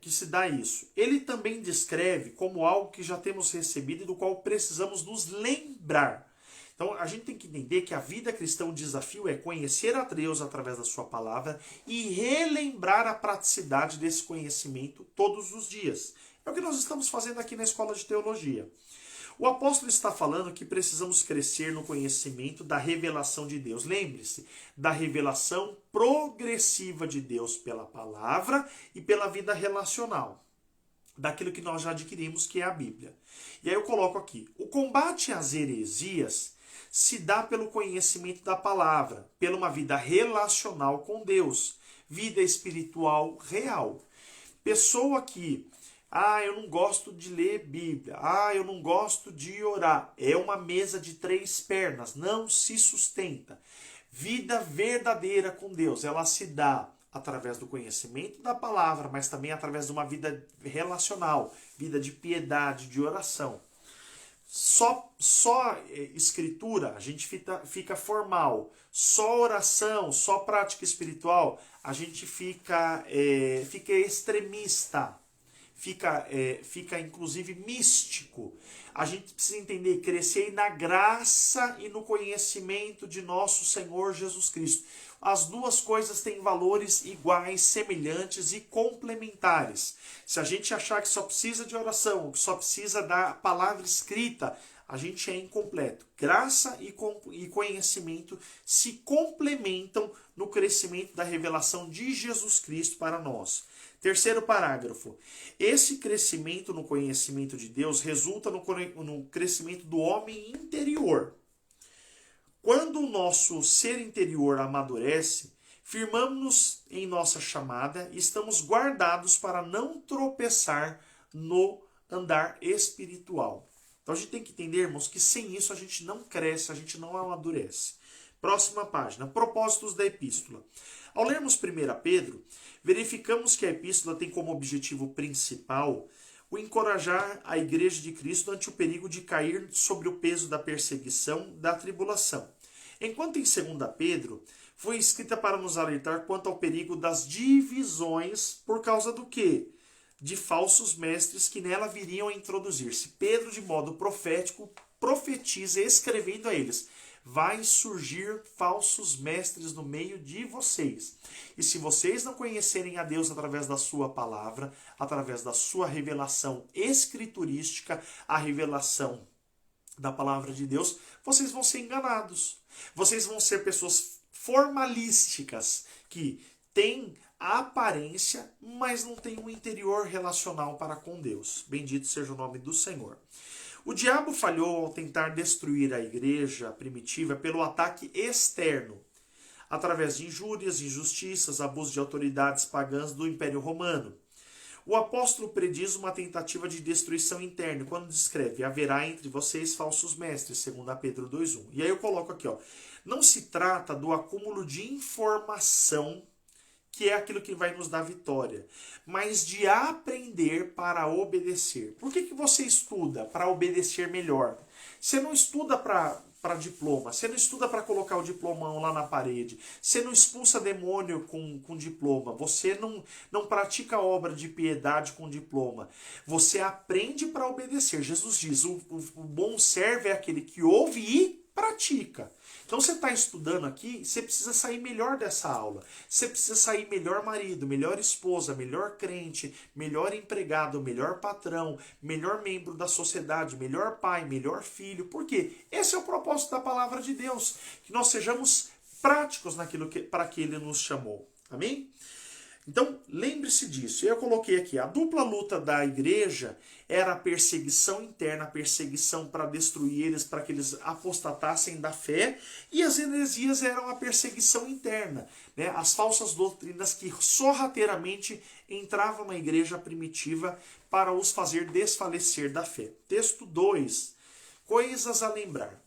que se dá isso. Ele também descreve como algo que já temos recebido e do qual precisamos nos lembrar. Então a gente tem que entender que a vida cristã, o desafio é conhecer a Deus através da sua palavra e relembrar a praticidade desse conhecimento todos os dias. É o que nós estamos fazendo aqui na Escola de Teologia. O apóstolo está falando que precisamos crescer no conhecimento da revelação de Deus. Lembre-se, da revelação progressiva de Deus pela palavra e pela vida relacional. Daquilo que nós já adquirimos, que é a Bíblia. E aí eu coloco aqui, o combate às heresias se dá pelo conhecimento da palavra, pela uma vida relacional com Deus, vida espiritual real. Pessoa que, eu não gosto de ler Bíblia, eu não gosto de orar, é uma mesa de 3 pernas, não se sustenta. Vida verdadeira com Deus, ela se dá através do conhecimento da palavra, mas também através de uma vida relacional, vida de piedade, de oração. Só escritura, a gente fica formal. Só oração, só prática espiritual, a gente fica extremista. Fica inclusive místico. A gente precisa entender, crescer na graça e no conhecimento de nosso Senhor Jesus Cristo. As duas coisas têm valores iguais, semelhantes e complementares. Se a gente achar que só precisa de oração, que só precisa da palavra escrita, a gente é incompleto. Graça e conhecimento se complementam no crescimento da revelação de Jesus Cristo para nós. Terceiro parágrafo. Esse crescimento no conhecimento de Deus resulta no crescimento do homem interior. Quando o nosso ser interior amadurece, firmamos-nos em nossa chamada e estamos guardados para não tropeçar no andar espiritual. Então a gente tem que entender, irmãos, que sem isso a gente não cresce, a gente não amadurece. Próxima página. Propósitos da epístola. Ao lermos 1 Pedro, verificamos que a epístola tem como objetivo principal o encorajar a igreja de Cristo ante o perigo de cair sobre o peso da perseguição, da tribulação. Enquanto em 2 Pedro, foi escrita para nos alertar quanto ao perigo das divisões por causa do quê? De falsos mestres que nela viriam a introduzir-se. Pedro, de modo profético, profetiza escrevendo a eles: vai surgir falsos mestres no meio de vocês. E se vocês não conhecerem a Deus através da sua palavra, através da sua revelação escriturística, a revelação da palavra de Deus, vocês vão ser enganados. Vocês vão ser pessoas formalísticas, que têm a aparência, mas não têm um interior relacional para com Deus. Bendito seja o nome do Senhor. O diabo falhou ao tentar destruir a igreja primitiva pelo ataque externo, através de injúrias, injustiças, abuso de autoridades pagãs do Império Romano. O apóstolo prediz uma tentativa de destruição interna, quando descreve: haverá entre vocês falsos mestres, segundo Pedro 2:1. E aí eu coloco aqui, ó, não se trata do acúmulo de informação, que é aquilo que vai nos dar vitória, mas de aprender para obedecer. Por que você estuda? Para obedecer melhor. Você não estuda para diploma, você não estuda para colocar o diplomão lá na parede, você não expulsa demônio com diploma, você não pratica obra de piedade com diploma, você aprende para obedecer. Jesus diz, o bom servo é aquele que ouve e pratica. Então você está estudando aqui, você precisa sair melhor dessa aula. Você precisa sair melhor marido, melhor esposa, melhor crente, melhor empregado, melhor patrão, melhor membro da sociedade, melhor pai, melhor filho. Por quê? Esse é o propósito da palavra de Deus. Que nós sejamos práticos naquilo para que Ele nos chamou. Amém? Então, lembre-se disso. Eu coloquei aqui, a dupla luta da igreja era a perseguição interna, a perseguição para destruir eles, para que eles apostatassem da fé, e as heresias eram a perseguição interna, né? As falsas doutrinas que sorrateiramente entravam na igreja primitiva para os fazer desfalecer da fé. Texto 2. Coisas a lembrar.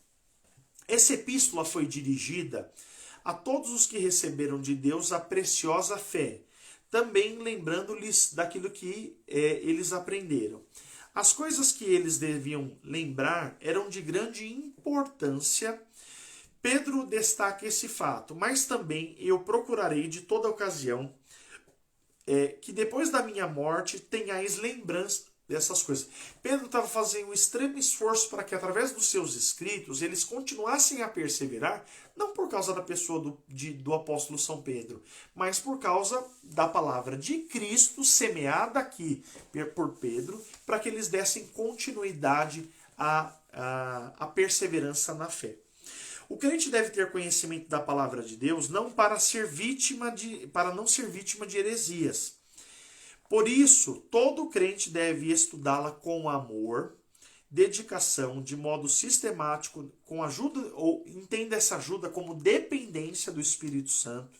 Essa epístola foi dirigida a todos os que receberam de Deus a preciosa fé, também lembrando-lhes daquilo que eles aprenderam. As coisas que eles deviam lembrar eram de grande importância. Pedro destaca esse fato, mas também eu procurarei de toda ocasião que depois da minha morte tenhais lembrança dessas coisas. Pedro estava fazendo um extremo esforço para que através dos seus escritos eles continuassem a perseverar, não por causa da pessoa do apóstolo São Pedro, mas por causa da palavra de Cristo semeada aqui por Pedro, para que eles dessem continuidade à perseverança na fé. O crente deve ter conhecimento da palavra de Deus não para não ser vítima de heresias. Por isso, todo crente deve estudá-la com amor, dedicação, de modo sistemático, com ajuda, ou entenda essa ajuda como dependência do Espírito Santo.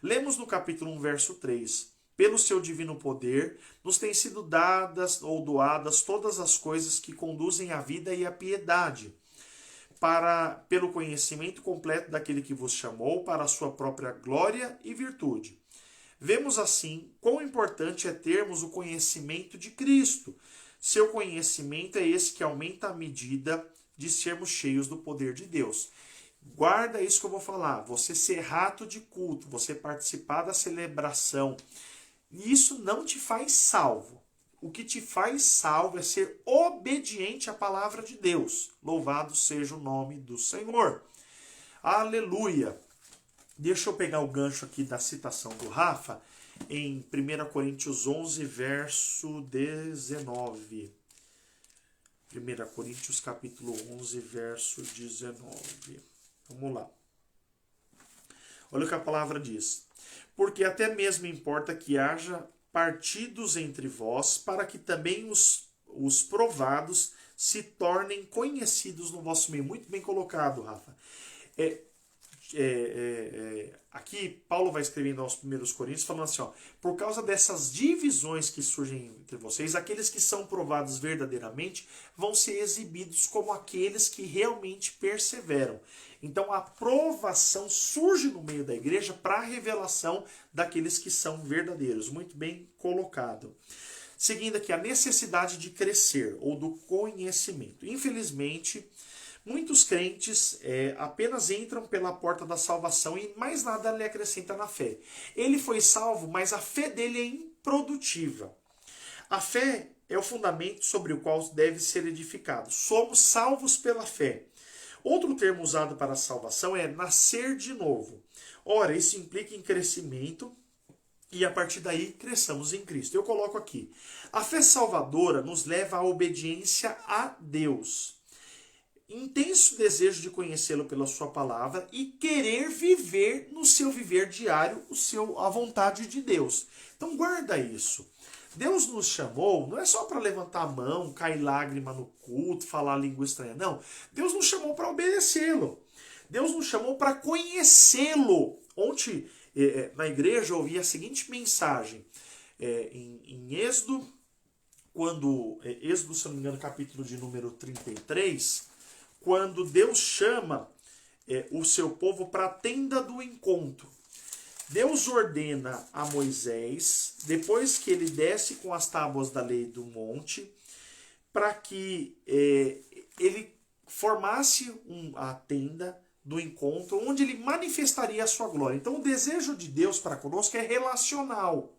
Lemos no capítulo 1, verso 3. Pelo seu divino poder, nos têm sido dadas ou doadas todas as coisas que conduzem à vida e à piedade, pelo conhecimento completo daquele que vos chamou para a sua própria glória e virtude. Vemos assim quão importante é termos o conhecimento de Cristo. Seu conhecimento é esse que aumenta a medida de sermos cheios do poder de Deus. Guarda isso que eu vou falar. Você ser rato de culto, você participar da celebração, isso não te faz salvo. O que te faz salvo é ser obediente à palavra de Deus. Louvado seja o nome do Senhor. Aleluia! Deixa eu pegar o gancho aqui da citação do Rafa em 1 Coríntios 11, verso 19. 1 Coríntios capítulo 11, verso 19. Vamos lá. Olha o que a palavra diz. Porque até mesmo importa que haja partidos entre vós, para que também os provados se tornem conhecidos no vosso meio. Muito bem colocado, Rafa. Aqui Paulo vai escrevendo aos 1 Coríntios falando assim, ó, por causa dessas divisões que surgem entre vocês, aqueles que são provados verdadeiramente vão ser exibidos como aqueles que realmente perseveram. Então a provação surge no meio da igreja para a revelação daqueles que são verdadeiros. Muito bem colocado. Seguindo aqui, a necessidade de crescer ou do conhecimento. Infelizmente, muitos crentes apenas entram pela porta da salvação e mais nada lhe acrescenta na fé. Ele foi salvo, mas a fé dele é improdutiva. A fé é o fundamento sobre o qual deve ser edificado. Somos salvos pela fé. Outro termo usado para a salvação é nascer de novo. Ora, isso implica em crescimento e a partir daí cresçamos em Cristo. Eu coloco aqui. A fé salvadora nos leva à obediência a Deus. Intenso desejo de conhecê-lo pela sua palavra e querer viver no seu viver diário a vontade de Deus. Então guarda isso. Deus nos chamou, não é só para levantar a mão, cair lágrima no culto, falar língua estranha, não. Deus nos chamou para obedecê-lo. Deus nos chamou para conhecê-lo. Ontem, na igreja, eu ouvi a seguinte mensagem. em Êxodo, quando, Êxodo, se não me engano, capítulo de número 33, quando Deus chama o seu povo para a tenda do encontro. Deus ordena a Moisés, depois que ele desce com as tábuas da lei do monte, para que ele formasse a tenda do encontro, onde ele manifestaria a sua glória. Então o desejo de Deus para conosco é relacional.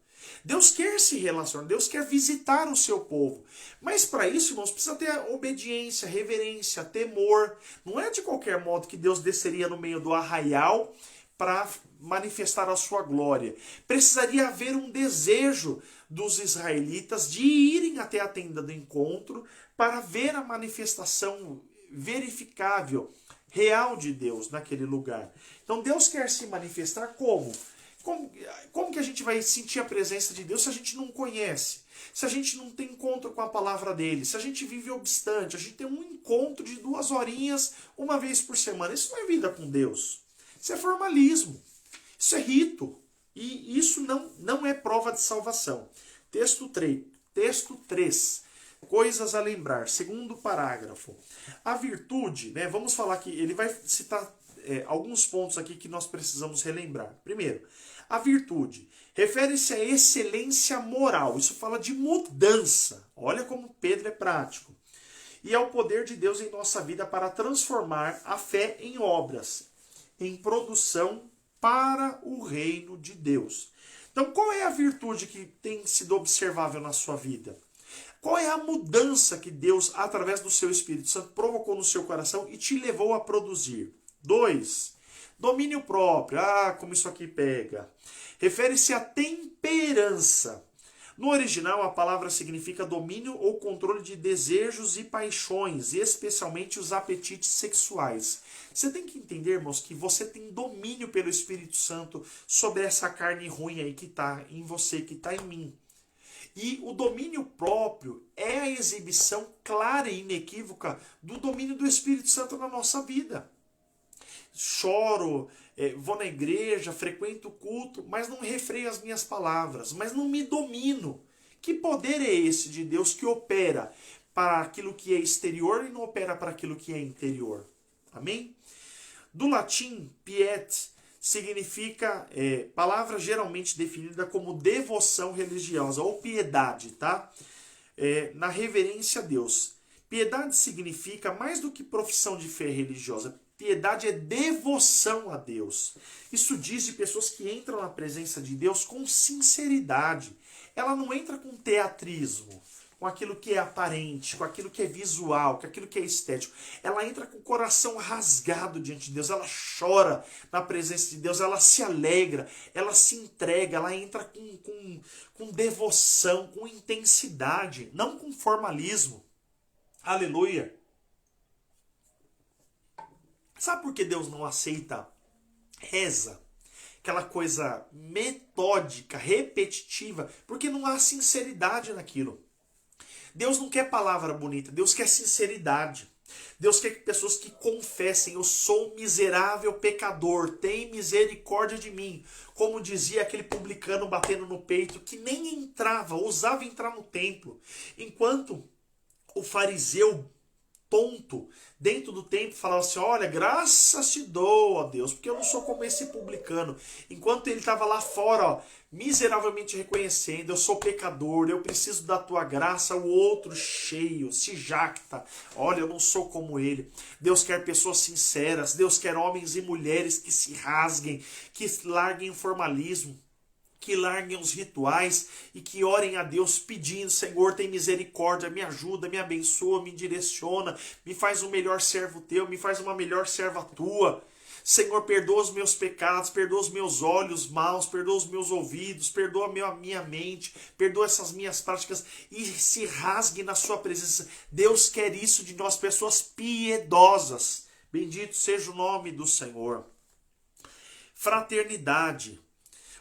Deus quer se relacionar, Deus quer visitar o seu povo. Mas para isso, irmãos, precisa ter obediência, reverência, temor. Não é de qualquer modo que Deus desceria no meio do arraial para manifestar a sua glória. Precisaria haver um desejo dos israelitas de irem até a tenda do encontro para ver a manifestação verificável, real de Deus naquele lugar. Então Deus quer se manifestar como? Como que a gente vai sentir a presença de Deus se a gente não conhece? Se a gente não tem encontro com a palavra dele? Se a gente vive obstante? A gente tem um encontro de 2 horinhas uma vez por semana. Isso não é vida com Deus. Isso é formalismo. Isso é rito. E isso não é prova de salvação. Texto 3. Coisas a lembrar. Segundo parágrafo. A virtude, né? Vamos falar que ele vai citar alguns pontos aqui que nós precisamos relembrar. Primeiro, a virtude refere-se à excelência moral. Isso fala de mudança. Olha como Pedro é prático. E ao poder de Deus em nossa vida para transformar a fé em obras, em produção para o reino de Deus. Então, qual é a virtude que tem sido observável na sua vida? Qual é a mudança que Deus, através do seu Espírito Santo, provocou no seu coração e te levou a produzir? 2. Domínio próprio. Como isso aqui pega. Refere-se à temperança. No original, a palavra significa domínio ou controle de desejos e paixões, especialmente os apetites sexuais. Você tem que entender, irmãos, que você tem domínio pelo Espírito Santo sobre essa carne ruim aí que está em você, que está em mim. E o domínio próprio é a exibição clara e inequívoca do domínio do Espírito Santo na nossa vida. Choro, vou na igreja, frequento o culto, mas não refreio as minhas palavras, mas não me domino. Que poder é esse de Deus que opera para aquilo que é exterior e não opera para aquilo que é interior? Amém? Do latim, piet significa palavra geralmente definida como devoção religiosa ou piedade, tá? Na reverência a Deus. Piedade significa mais do que profissão de fé religiosa. Piedade é devoção a Deus. Isso diz de pessoas que entram na presença de Deus com sinceridade. Ela não entra com teatrismo, com aquilo que é aparente, com aquilo que é visual, com aquilo que é estético. Ela entra com o coração rasgado diante de Deus. Ela chora na presença de Deus, ela se alegra, ela se entrega, ela entra com devoção, com intensidade, não com formalismo. Aleluia! Sabe por que Deus não aceita reza? Aquela coisa metódica, repetitiva, porque não há sinceridade naquilo. Deus não quer palavra bonita, Deus quer sinceridade. Deus quer pessoas que confessem: eu sou um miserável pecador, tem misericórdia de mim. Como dizia aquele publicano batendo no peito, que nem entrava, ousava entrar no templo. Enquanto o fariseu tonto dentro do templo falava assim: olha, graças te dou, ó Deus, porque eu não sou como esse publicano. Enquanto ele estava lá fora, ó, miseravelmente reconhecendo: eu sou pecador, eu preciso da tua graça. O outro cheio, se jacta: olha, eu não sou como ele. Deus quer pessoas sinceras, Deus quer homens e mulheres que se rasguem, que larguem o formalismo, que larguem os rituais e que orem a Deus pedindo: Senhor, tem misericórdia, me ajuda, me abençoa, me direciona, me faz um melhor servo teu, me faz uma melhor serva tua. Senhor, perdoa os meus pecados, perdoa os meus olhos maus, perdoa os meus ouvidos, perdoa a minha mente, perdoa essas minhas práticas e se rasgue na sua presença. Deus quer isso de nós, pessoas piedosas. Bendito seja o nome do Senhor. Fraternidade.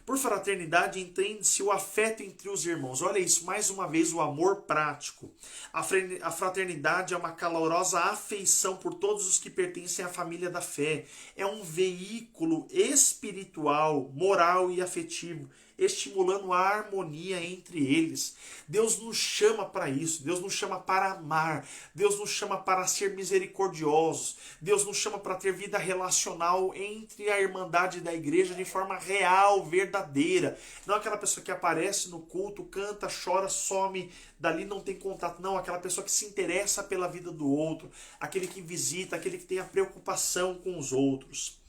Por fraternidade entende-se o afeto entre os irmãos. Olha isso, mais uma vez, o amor prático. A fraternidade é uma calorosa afeição por todos os que pertencem à família da fé. É um veículo espiritual, moral e afetivo estimulando a harmonia entre eles. Deus nos chama para isso, Deus nos chama para amar, Deus nos chama para ser misericordiosos, Deus nos chama para ter vida relacional entre a irmandade da igreja de forma real, verdadeira. Não aquela pessoa que aparece no culto, canta, chora, some, dali não tem contato. Não, aquela pessoa que se interessa pela vida do outro, aquele que visita, aquele que tem a preocupação com os outros.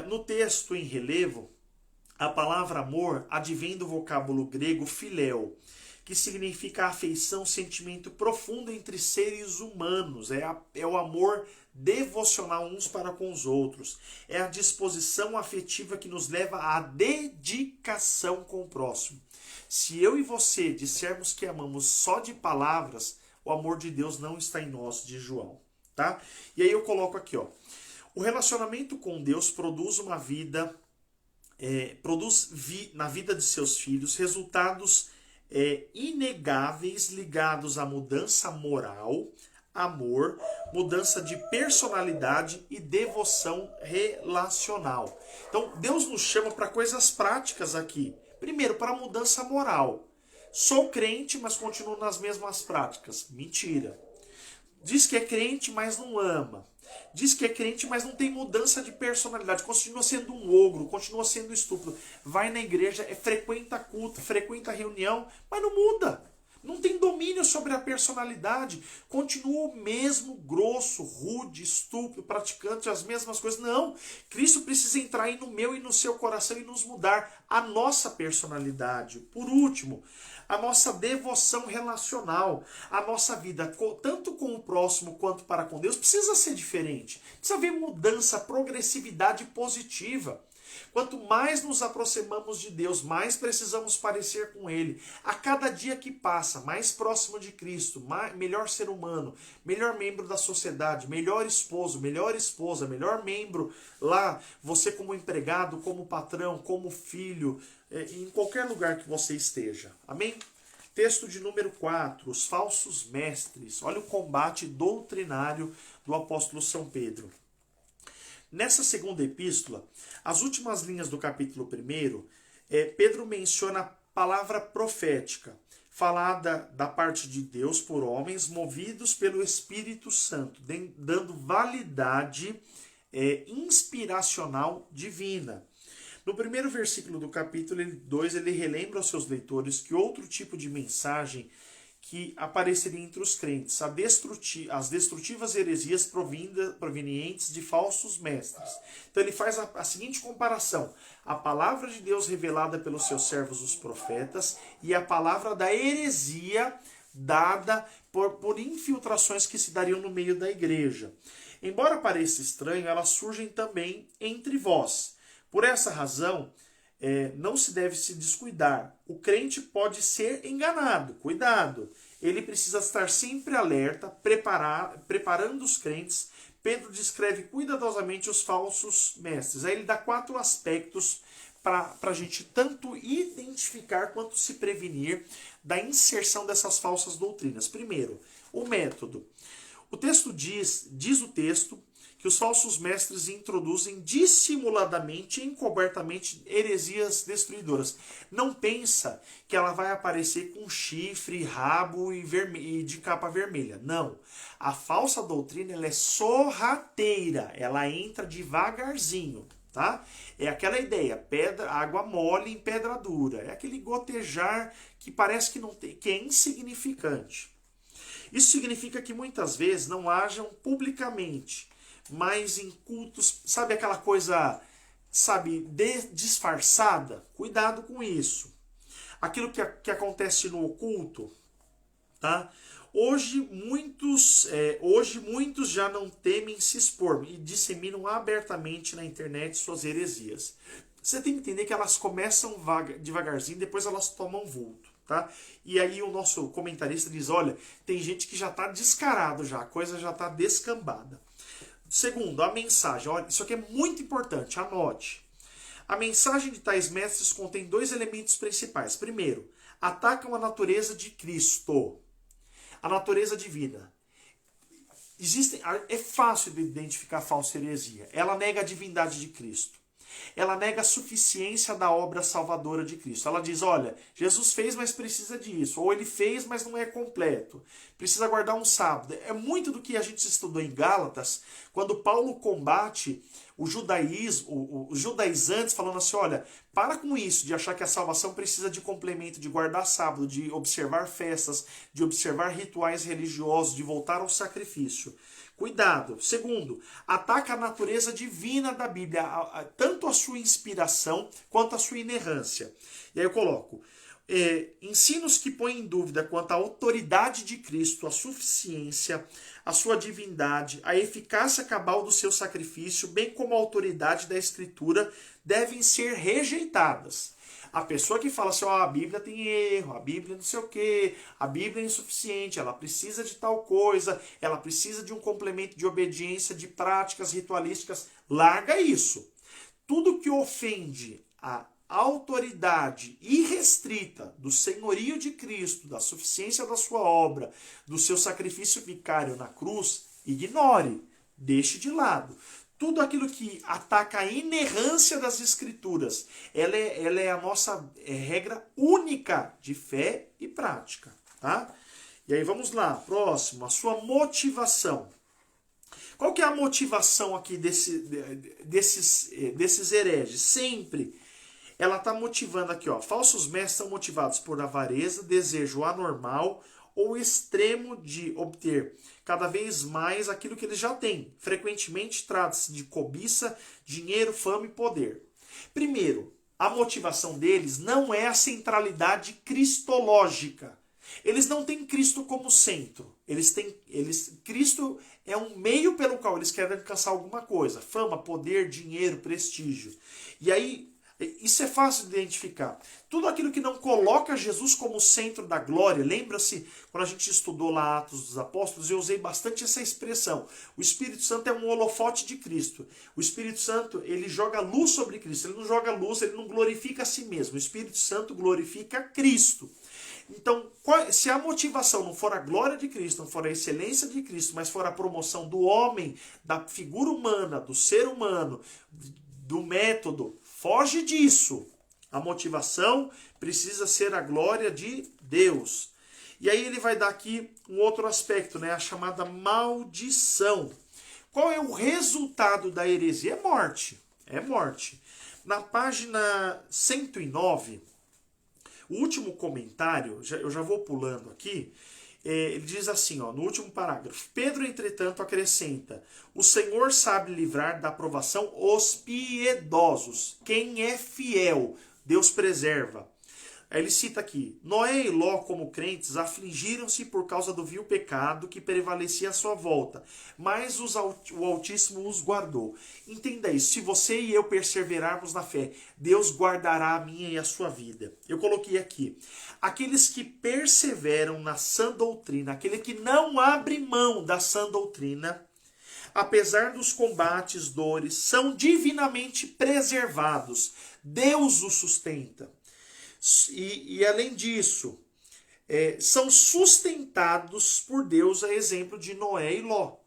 No texto em relevo, a palavra amor advém do vocábulo grego philéu, que significa afeição, sentimento profundo entre seres humanos. É o amor devocional uns para com os outros. É a disposição afetiva que nos leva à dedicação com o próximo. Se eu e você dissermos que amamos só de palavras, o amor de Deus não está em nós, diz João. Tá? E aí eu coloco aqui, ó. O relacionamento com Deus produz uma vida, na vida de seus filhos resultados inegáveis ligados à mudança moral, amor, mudança de personalidade e devoção relacional. Então, Deus nos chama para coisas práticas aqui. Primeiro, para a mudança moral. Sou crente, mas continuo nas mesmas práticas. Mentira. Diz que é crente, mas não ama. Diz que é crente, mas não tem mudança de personalidade. Continua sendo um ogro, continua sendo estúpido. Vai na igreja, frequenta culto, frequenta reunião, mas não muda. Não tem domínio sobre a personalidade. Continua o mesmo grosso, rude, estúpido, praticante as mesmas coisas. Não. Cristo precisa entrar aí no meu e no seu coração e nos mudar a nossa personalidade. Por último, a nossa devoção relacional. A nossa vida, tanto com o próximo quanto para com Deus, precisa ser diferente. Precisa haver mudança, progressividade positiva. Quanto mais nos aproximamos de Deus, mais precisamos parecer com Ele. A cada dia que passa, mais próximo de Cristo, melhor ser humano, melhor membro da sociedade, melhor esposo, melhor esposa, melhor membro lá, você como empregado, como patrão, como filho, em qualquer lugar que você esteja. Amém? Texto de número 4, os falsos mestres. Olha o combate doutrinário do apóstolo São Pedro. Nessa segunda epístola, as últimas linhas do capítulo 1, Pedro menciona a palavra profética, falada da parte de Deus por homens movidos pelo Espírito Santo, dando validade inspiracional divina. No primeiro versículo do capítulo 2, ele relembra aos seus leitores que outro tipo de mensagem que apareceria entre os crentes, as destrutivas heresias provenientes de falsos mestres. Então ele faz a seguinte comparação: a palavra de Deus revelada pelos seus servos os profetas e a palavra da heresia dada por infiltrações que se dariam no meio da igreja. Embora pareça estranho, elas surgem também entre vós. Por essa razão, não se deve se descuidar. O crente pode ser enganado. Cuidado! Ele precisa estar sempre alerta, preparando os crentes. Pedro descreve cuidadosamente os falsos mestres. Aí ele dá 4 aspectos para a gente tanto identificar quanto se prevenir da inserção dessas falsas doutrinas. Primeiro, o método. O texto diz o texto, que os falsos mestres introduzem dissimuladamente e encobertamente heresias destruidoras. Não pensa que ela vai aparecer com chifre, rabo e de capa vermelha. Não. A falsa doutrina ela é sorrateira. Ela entra devagarzinho. Tá? É aquela ideia, água mole em pedra dura. É aquele gotejar que parece que não tem, que é insignificante. Isso significa que muitas vezes não hajam publicamente, mas em cultos, sabe aquela coisa, disfarçada? Cuidado com isso. Aquilo que acontece no oculto, tá? Hoje muitos já não temem se expor e disseminam abertamente na internet suas heresias. Você tem que entender que elas começam devagarzinho, depois elas tomam vulto. Tá? E aí o nosso comentarista diz, olha, tem gente que já está descarado já, a coisa já está descambada. Segundo, a mensagem. Olha, isso aqui é muito importante, anote. A mensagem de tais mestres contém 2 elementos principais. Primeiro, atacam a natureza de Cristo, a natureza divina. É fácil de identificar a falsa heresia. Ela nega a divindade de Cristo. ela nega a suficiência da obra salvadora de Cristo. Ela diz, olha, Jesus fez, mas precisa disso. Ou ele fez, mas não é completo. Precisa guardar um sábado. É muito do que a gente estudou em Gálatas, quando Paulo combate o judaísmo, os judaizantes, falando assim, olha, para com isso de achar que a salvação precisa de complemento, de guardar sábado, de observar festas, de observar rituais religiosos, de voltar ao sacrifício. Cuidado. Segundo, ataca a natureza divina da Bíblia, tanto a sua inspiração quanto a sua inerrância. E aí eu coloco, ensinos que põem em dúvida quanto à autoridade de Cristo, a suficiência, a sua divindade, a eficácia cabal do seu sacrifício, bem como a autoridade da Escritura, devem ser rejeitadas. A pessoa que fala assim, a Bíblia tem erro, a Bíblia não sei o quê, a Bíblia é insuficiente, ela precisa de tal coisa, ela precisa de um complemento de obediência, de práticas ritualísticas, larga isso. Tudo que ofende a autoridade irrestrita do senhorio de Cristo, da suficiência da sua obra, do seu sacrifício vicário na cruz, ignore, deixe de lado. Tudo aquilo que ataca a inerrância das Escrituras, ela é a nossa regra única de fé e prática. Tá? E aí vamos lá, próximo, a sua motivação. Qual que é a motivação aqui desses hereges? Sempre ela está motivando aqui, falsos mestres são motivados por avareza, desejo anormal ou extremo de obter cada vez mais aquilo que eles já têm. Frequentemente trata-se de cobiça, dinheiro, fama e poder. Primeiro, a motivação deles não é a centralidade cristológica. Eles não têm Cristo como centro. Cristo é um meio pelo qual eles querem alcançar alguma coisa. Fama, poder, dinheiro, prestígio. E aí, isso é fácil de identificar. Tudo aquilo que não coloca Jesus como centro da glória, lembra-se, quando a gente estudou lá Atos dos Apóstolos, eu usei bastante essa expressão. O Espírito Santo é um holofote de Cristo. O Espírito Santo, ele joga luz sobre Cristo. Ele não joga luz, ele não glorifica a si mesmo. O Espírito Santo glorifica Cristo. Então, se a motivação não for a glória de Cristo, não for a excelência de Cristo, mas for a promoção do homem, da figura humana, do ser humano, do método, foge disso. A motivação precisa ser a glória de Deus. E aí ele vai dar aqui um outro aspecto, né? A chamada maldição. Qual é o resultado da heresia? É morte. É morte. Na página 109, o último comentário, eu já vou pulando aqui, ele diz assim, no último parágrafo, Pedro, entretanto, acrescenta, o Senhor sabe livrar da aprovação os piedosos. Quem é fiel, Deus preserva. Aí ele cita aqui, Noé e Ló, como crentes, afligiram-se por causa do vil pecado que prevalecia à sua volta, mas o Altíssimo os guardou. Entenda isso, se você e eu perseverarmos na fé, Deus guardará a minha e a sua vida. Eu coloquei aqui, aqueles que perseveram na sã doutrina, aquele que não abre mão da sã doutrina, apesar dos combates, dores, são divinamente preservados. Deus os sustenta. E além disso, são sustentados por Deus, a exemplo de Noé e Ló.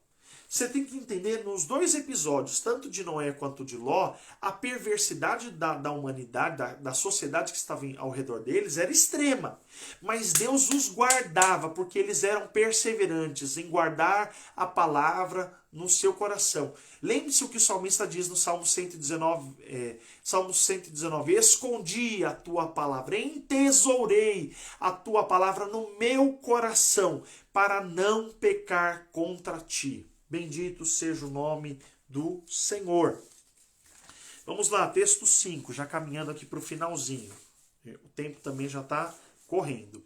Você tem que entender, nos dois episódios, tanto de Noé quanto de Ló, a perversidade da humanidade, da sociedade que estava ao redor deles, era extrema. Mas Deus os guardava, porque eles eram perseverantes em guardar a palavra no seu coração. Lembre-se o que o salmista diz no Salmo 119, escondi a tua palavra, entesourei a tua palavra no meu coração, para não pecar contra ti. Bendito seja o nome do Senhor. Vamos lá, texto 5, já caminhando aqui para o finalzinho. O tempo também já está correndo.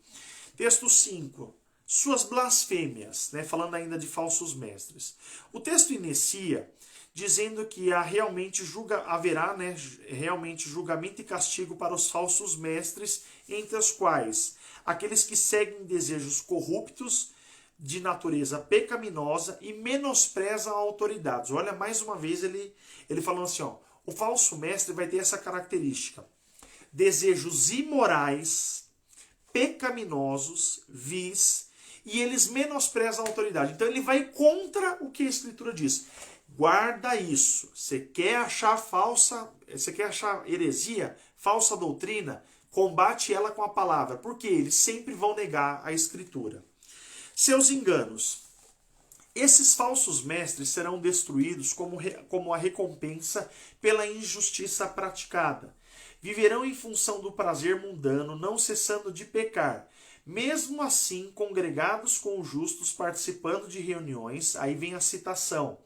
Texto 5, suas blasfêmias, né, falando ainda de falsos mestres. O texto inicia dizendo que haverá realmente julgamento e castigo para os falsos mestres, entre os quais aqueles que seguem desejos corruptos, de natureza pecaminosa e menosprezam autoridades. Olha, mais uma vez ele falando assim, o falso mestre vai ter essa característica. Desejos imorais, pecaminosos, vis, e eles menosprezam a autoridade. Então ele vai contra o que a Escritura diz. Guarda isso. Você quer achar heresia, falsa doutrina, combate ela com a palavra, porque eles sempre vão negar a Escritura. Seus enganos. Esses falsos mestres serão destruídos como a recompensa pela injustiça praticada. Viverão em função do prazer mundano, não cessando de pecar. Mesmo assim, congregados com os justos, participando de reuniões, aí vem a citação,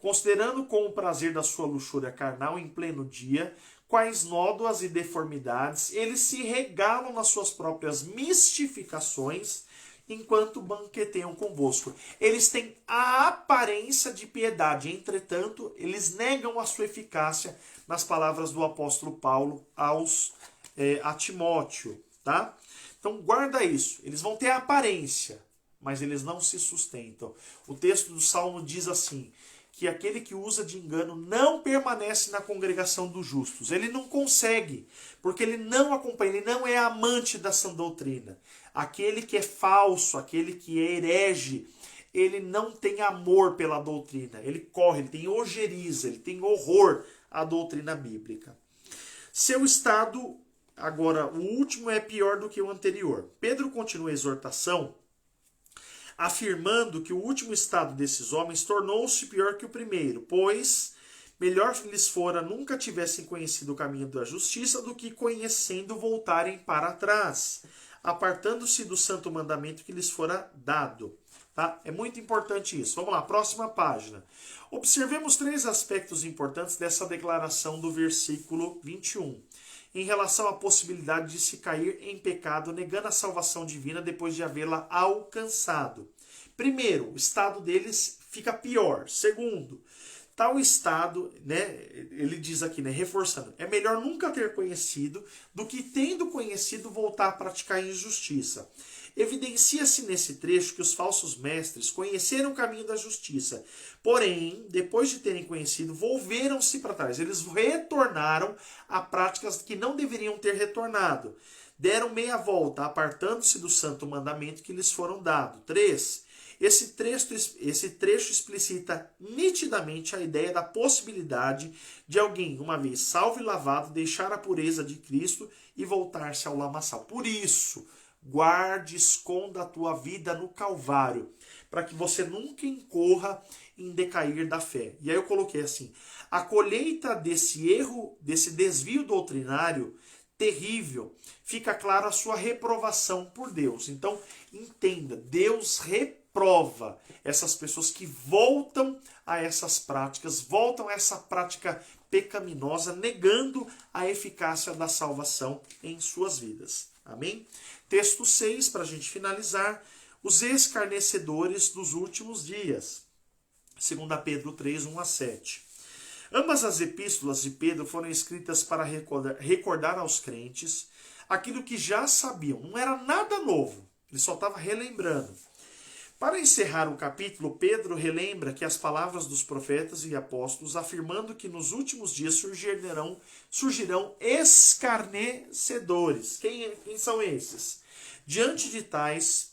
considerando com o prazer da sua luxúria carnal em pleno dia, quais nódoas e deformidades, eles se regalam nas suas próprias mistificações, enquanto banqueteiam convosco. Eles têm a aparência de piedade, entretanto, eles negam a sua eficácia, nas palavras do apóstolo Paulo a Timóteo, tá? Então guarda isso, eles vão ter a aparência, mas eles não se sustentam. O texto do Salmo diz assim, que aquele que usa de engano não permanece na congregação dos justos. Ele não consegue, porque ele não acompanha, ele não é amante da sã doutrina. Aquele que é falso, aquele que é herege, ele não tem amor pela doutrina. Ele corre, ele tem ojeriza, ele tem horror à doutrina bíblica. Seu estado, agora, o último é pior do que o anterior. Pedro continua a exortação, afirmando que o último estado desses homens tornou-se pior que o primeiro, pois melhor lhes fora nunca tivessem conhecido o caminho da justiça do que conhecendo voltarem para trás, apartando-se do santo mandamento que lhes fora dado. Tá? É muito importante isso. Vamos lá, próxima página. Observemos 3 aspectos importantes dessa declaração do versículo 21. Em relação à possibilidade de se cair em pecado, negando a salvação divina depois de havê-la alcançado. Primeiro, o estado deles fica pior. Segundo, tal estado, ele diz aqui, reforçando, é melhor nunca ter conhecido do que, tendo conhecido, voltar a praticar injustiça. Evidencia-se nesse trecho que os falsos mestres conheceram o caminho da justiça, porém, depois de terem conhecido, volveram-se para trás. Eles retornaram a práticas que não deveriam ter retornado. Deram meia volta, apartando-se do santo mandamento que lhes foram dado. 3. Esse trecho explicita nitidamente a ideia da possibilidade de alguém, uma vez salvo e lavado, deixar a pureza de Cristo e voltar-se ao lamaçal. Por isso, guarde, esconda a tua vida no Calvário, para que você nunca incorra em decair da fé. E aí eu coloquei assim, a colheita desse erro, desse desvio doutrinário terrível, fica clara a sua reprovação por Deus. Então, entenda, Deus reprova essas pessoas que voltam a essas práticas, voltam a essa prática pecaminosa, negando a eficácia da salvação em suas vidas. Amém? Texto 6, para a gente finalizar, os escarnecedores dos últimos dias. 2 Pedro 3, 1-7. Ambas as epístolas de Pedro foram escritas para recordar aos crentes aquilo que já sabiam. Não era nada novo, ele só estava relembrando. Para encerrar o capítulo, Pedro relembra que as palavras dos profetas e apóstolos afirmando que nos últimos dias surgirão escarnecedores. Quem são esses? Diante de tais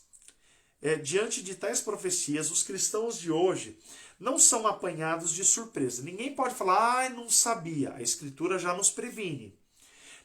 profecias, os cristãos de hoje não são apanhados de surpresa. Ninguém pode falar, não sabia. A Escritura já nos previne.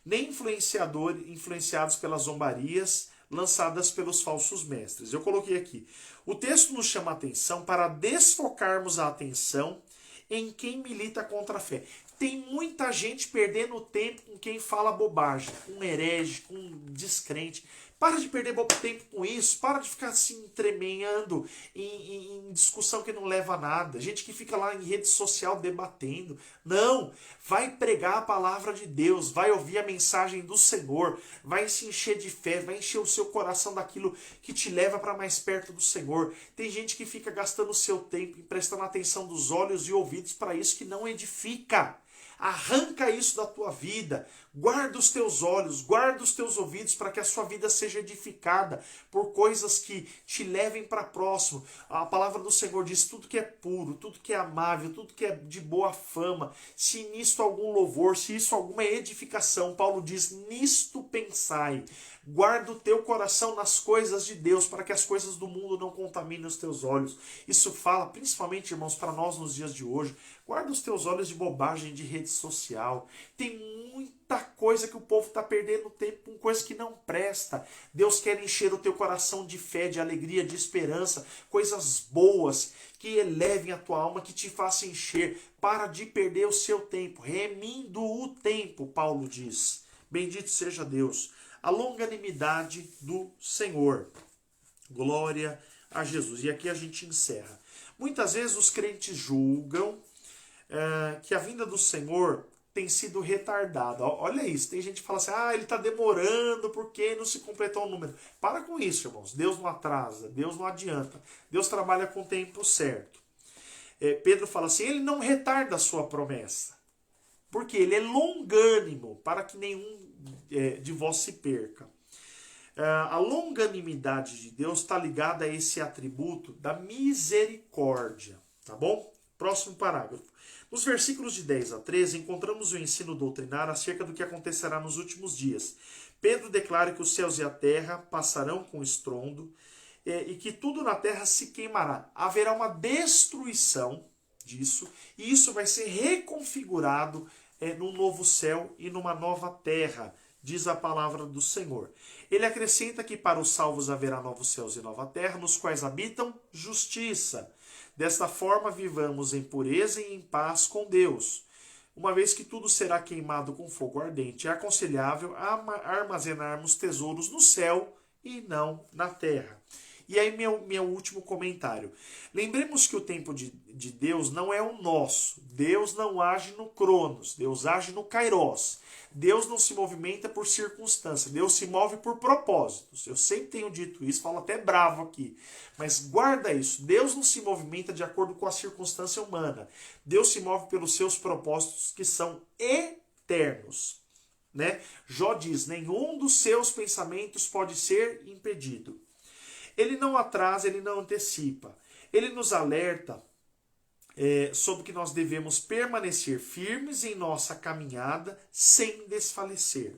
Nem influenciados pelas zombarias lançadas pelos falsos mestres. Eu coloquei aqui. O texto nos chama a atenção para desfocarmos a atenção em quem milita contra a fé. Tem muita gente perdendo tempo com quem fala bobagem, com herege, com descrente. Para de perder tempo com isso, para de ficar assim tremeando em discussão que não leva a nada. Gente que fica lá em rede social debatendo. Não, vai pregar a palavra de Deus, vai ouvir a mensagem do Senhor, vai se encher de fé, vai encher o seu coração daquilo que te leva para mais perto do Senhor. Tem gente que fica gastando o seu tempo, prestando atenção dos olhos e ouvidos para isso que não edifica. Arranca isso da tua vida, guarda os teus olhos, guarda os teus ouvidos para que a sua vida seja edificada por coisas que te levem para próximo. A palavra do Senhor diz tudo que é puro, tudo que é amável, tudo que é de boa fama, se nisto algum louvor, se isso alguma edificação, Paulo diz, nisto pensai. Guarda o teu coração nas coisas de Deus, para que as coisas do mundo não contaminem os teus olhos. Isso fala, principalmente, irmãos, para nós nos dias de hoje, Guarda os teus olhos de bobagem de rede social. Tem muita coisa que o povo está perdendo tempo com coisa que não presta. Deus quer encher o teu coração de fé, de alegria, de esperança, coisas boas que elevem a tua alma, que te façam encher. Para de perder o seu tempo, remindo o tempo, Paulo diz. Bendito seja Deus. A longanimidade do Senhor. Glória a Jesus. E aqui a gente encerra. Muitas vezes os crentes julgam que a vinda do Senhor tem sido retardada. Olha isso, tem gente que fala assim, ele está demorando porque não se completou o número. Para com isso, irmãos. Deus não atrasa, Deus não adianta. Deus trabalha com o tempo certo. Pedro fala assim, ele não retarda a sua promessa. Porque ele é longânimo, para que nenhum de vós se perca. A longanimidade de Deus está ligada a esse atributo da misericórdia. Tá bom? Próximo parágrafo. Nos versículos de 10 a 13, encontramos o ensino doutrinário acerca do que acontecerá nos últimos dias. Pedro declara que os céus e a terra passarão com estrondo e que tudo na terra se queimará. Haverá uma destruição disso e isso vai ser reconfigurado num novo céu e numa nova terra, diz a palavra do Senhor. Ele acrescenta que para os salvos haverá novos céus e nova terra, nos quais habitam justiça. Desta forma, vivamos em pureza e em paz com Deus. Uma vez que tudo será queimado com fogo ardente, é aconselhável armazenarmos tesouros no céu e não na terra. E aí, meu último comentário. Lembremos que o tempo de Deus não é o nosso. Deus não age no Cronos, Deus age no Kairos. Deus não se movimenta por circunstância, Deus se move por propósitos. Eu sempre tenho dito isso, falo até bravo aqui. Mas guarda isso, Deus não se movimenta de acordo com a circunstância humana. Deus se move pelos seus propósitos que são eternos. Né? Jó diz, nenhum dos seus pensamentos pode ser impedido. Ele não atrasa, ele não antecipa. Ele nos alerta sobre que nós devemos permanecer firmes em nossa caminhada sem desfalecer.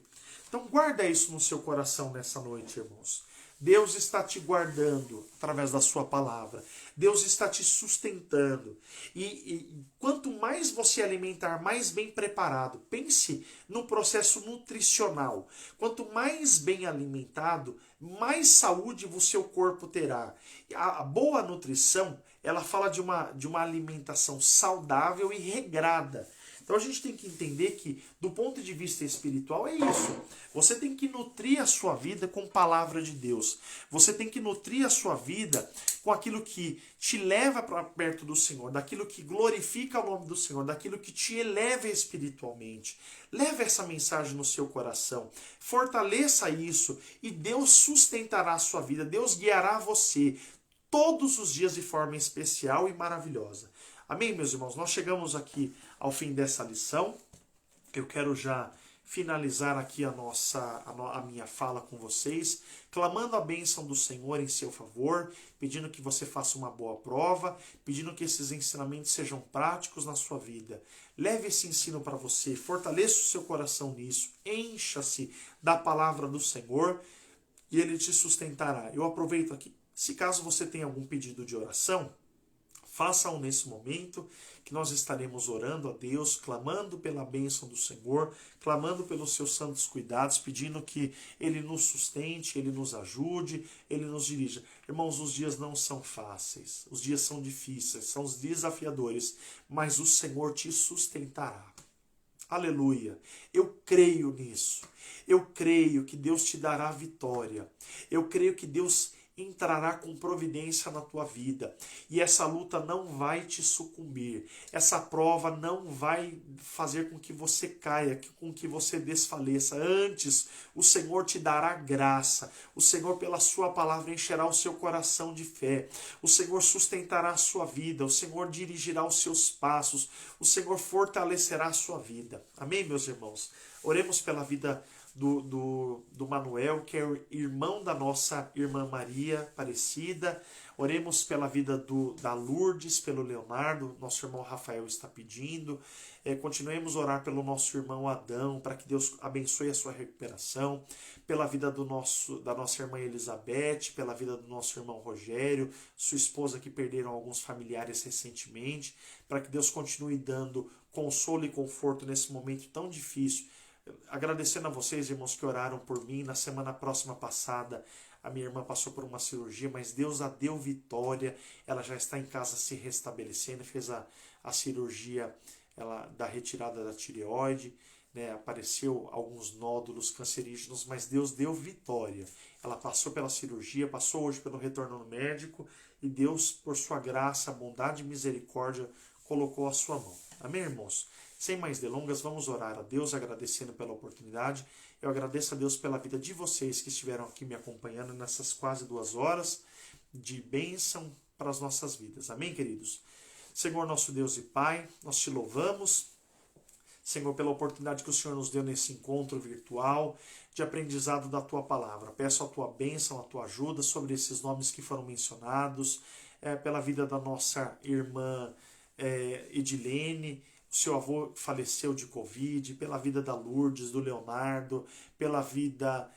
Então guarda isso no seu coração nessa noite, irmãos. Deus está te guardando através da sua palavra. Deus está te sustentando. E quanto mais você alimentar, mais bem preparado. Pense no processo nutricional. Quanto mais bem alimentado, mais saúde o seu corpo terá. A boa nutrição, ela fala de uma alimentação saudável e regrada. Então a gente tem que entender que, do ponto de vista espiritual, é isso. Você tem que nutrir a sua vida com a palavra de Deus. Você tem que nutrir a sua vida com aquilo que te leva para perto do Senhor, daquilo que glorifica o nome do Senhor, daquilo que te eleva espiritualmente. Leve essa mensagem no seu coração. Fortaleça isso e Deus sustentará a sua vida. Deus guiará você todos os dias de forma especial e maravilhosa. Amém, meus irmãos? Nós chegamos aqui ao fim dessa lição. Eu quero já finalizar aqui a minha fala com vocês, clamando a bênção do Senhor em seu favor, pedindo que você faça uma boa prova, pedindo que esses ensinamentos sejam práticos na sua vida. Leve esse ensino para você, fortaleça o seu coração nisso, encha-se da palavra do Senhor e Ele te sustentará. Eu aproveito aqui, se caso você tem algum pedido de oração, faça-o nesse momento, que nós estaremos orando a Deus, clamando pela bênção do Senhor, clamando pelos seus santos cuidados, pedindo que Ele nos sustente, Ele nos ajude, Ele nos dirija. Irmãos, os dias não são fáceis, os dias são difíceis, são os desafiadores, mas o Senhor te sustentará. Aleluia! Eu creio nisso. Eu creio que Deus te dará vitória. Eu creio que Deus entrará com providência na tua vida. E essa luta não vai te sucumbir. Essa prova não vai fazer com que você caia, com que você desfaleça. Antes, o Senhor te dará graça. O Senhor, pela sua palavra, encherá o seu coração de fé. O Senhor sustentará a sua vida. O Senhor dirigirá os seus passos. O Senhor fortalecerá a sua vida. Amém, meus irmãos? Oremos pela vida do Manuel, que é o irmão da nossa irmã Maria Aparecida. Oremos pela vida da Lourdes, pelo Leonardo, nosso irmão Rafael está pedindo. Continuemos a orar pelo nosso irmão Adão, para que Deus abençoe a sua recuperação. Pela vida da nossa irmã Elizabeth, pela vida do nosso irmão Rogério, sua esposa, que perderam alguns familiares recentemente, para que Deus continue dando consolo e conforto nesse momento tão difícil. Agradecendo a vocês, irmãos, que oraram por mim. Na semana próxima passada, a minha irmã passou por uma cirurgia, mas Deus a deu vitória. Ela já está em casa se restabelecendo, fez a cirurgia da retirada da tireoide, né? Apareceu alguns nódulos cancerígenos, mas Deus deu vitória. Ela passou pela cirurgia, passou hoje pelo retorno no médico, e Deus, por sua graça, bondade e misericórdia, colocou a sua mão. Amém, irmãos? Sem mais delongas, vamos orar a Deus, agradecendo pela oportunidade. Eu agradeço a Deus pela vida de vocês que estiveram aqui me acompanhando nessas quase 2 horas de bênção para as nossas vidas. Amém, queridos? Senhor, nosso Deus e Pai, nós te louvamos, Senhor, pela oportunidade que o Senhor nos deu nesse encontro virtual de aprendizado da Tua Palavra. Peço a Tua bênção, a Tua ajuda sobre esses nomes que foram mencionados, pela vida da nossa irmã Edilene. O seu avô faleceu de Covid, pela vida da Lourdes, do Leonardo, pela vida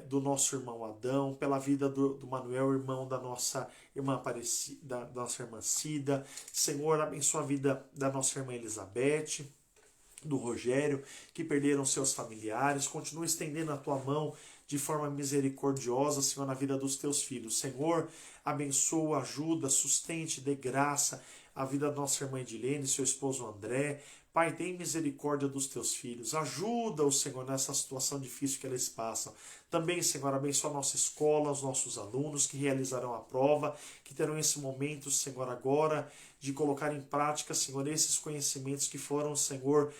do nosso irmão Adão, pela vida do Manuel, irmão da nossa irmã Aparecida, da nossa irmã Cida. Senhor, abençoa a vida da nossa irmã Elizabeth, do Rogério, que perderam seus familiares. Continua estendendo a tua mão de forma misericordiosa, Senhor, na vida dos teus filhos. Senhor, abençoa, ajuda, sustente, dê graça a vida da nossa irmã Edilene, seu esposo André. Pai, tem misericórdia dos teus filhos. Ajuda-os, Senhor, nessa situação difícil que eles passam. Também, Senhor, abençoa a nossa escola, os nossos alunos que realizarão a prova, que terão esse momento, Senhor, agora de colocar em prática, Senhor, esses conhecimentos que foram, Senhor,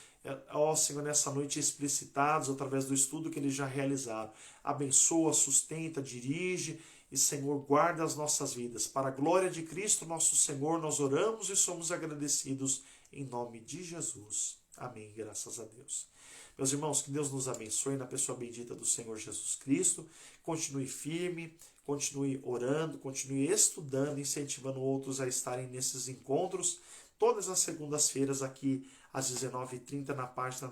Senhor, nessa noite explicitados através do estudo que eles já realizaram. Abençoa, sustenta, dirige e, Senhor, guarda as nossas vidas. Para a glória de Cristo, nosso Senhor, nós oramos e somos agradecidos em nome de Jesus. Amém. Graças a Deus. Meus irmãos, que Deus nos abençoe na pessoa bendita do Senhor Jesus Cristo. Continue firme, continue orando, continue estudando, incentivando outros a estarem nesses encontros todas as segundas-feiras aqui às 19h30 na página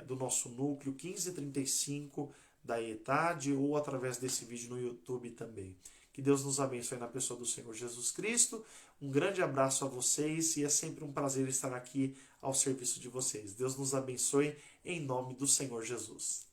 do nosso núcleo 1535 da ETAD, ou através desse vídeo no YouTube também. Que Deus nos abençoe na pessoa do Senhor Jesus Cristo. Um grande abraço a vocês e é sempre um prazer estar aqui ao serviço de vocês. Deus nos abençoe em nome do Senhor Jesus.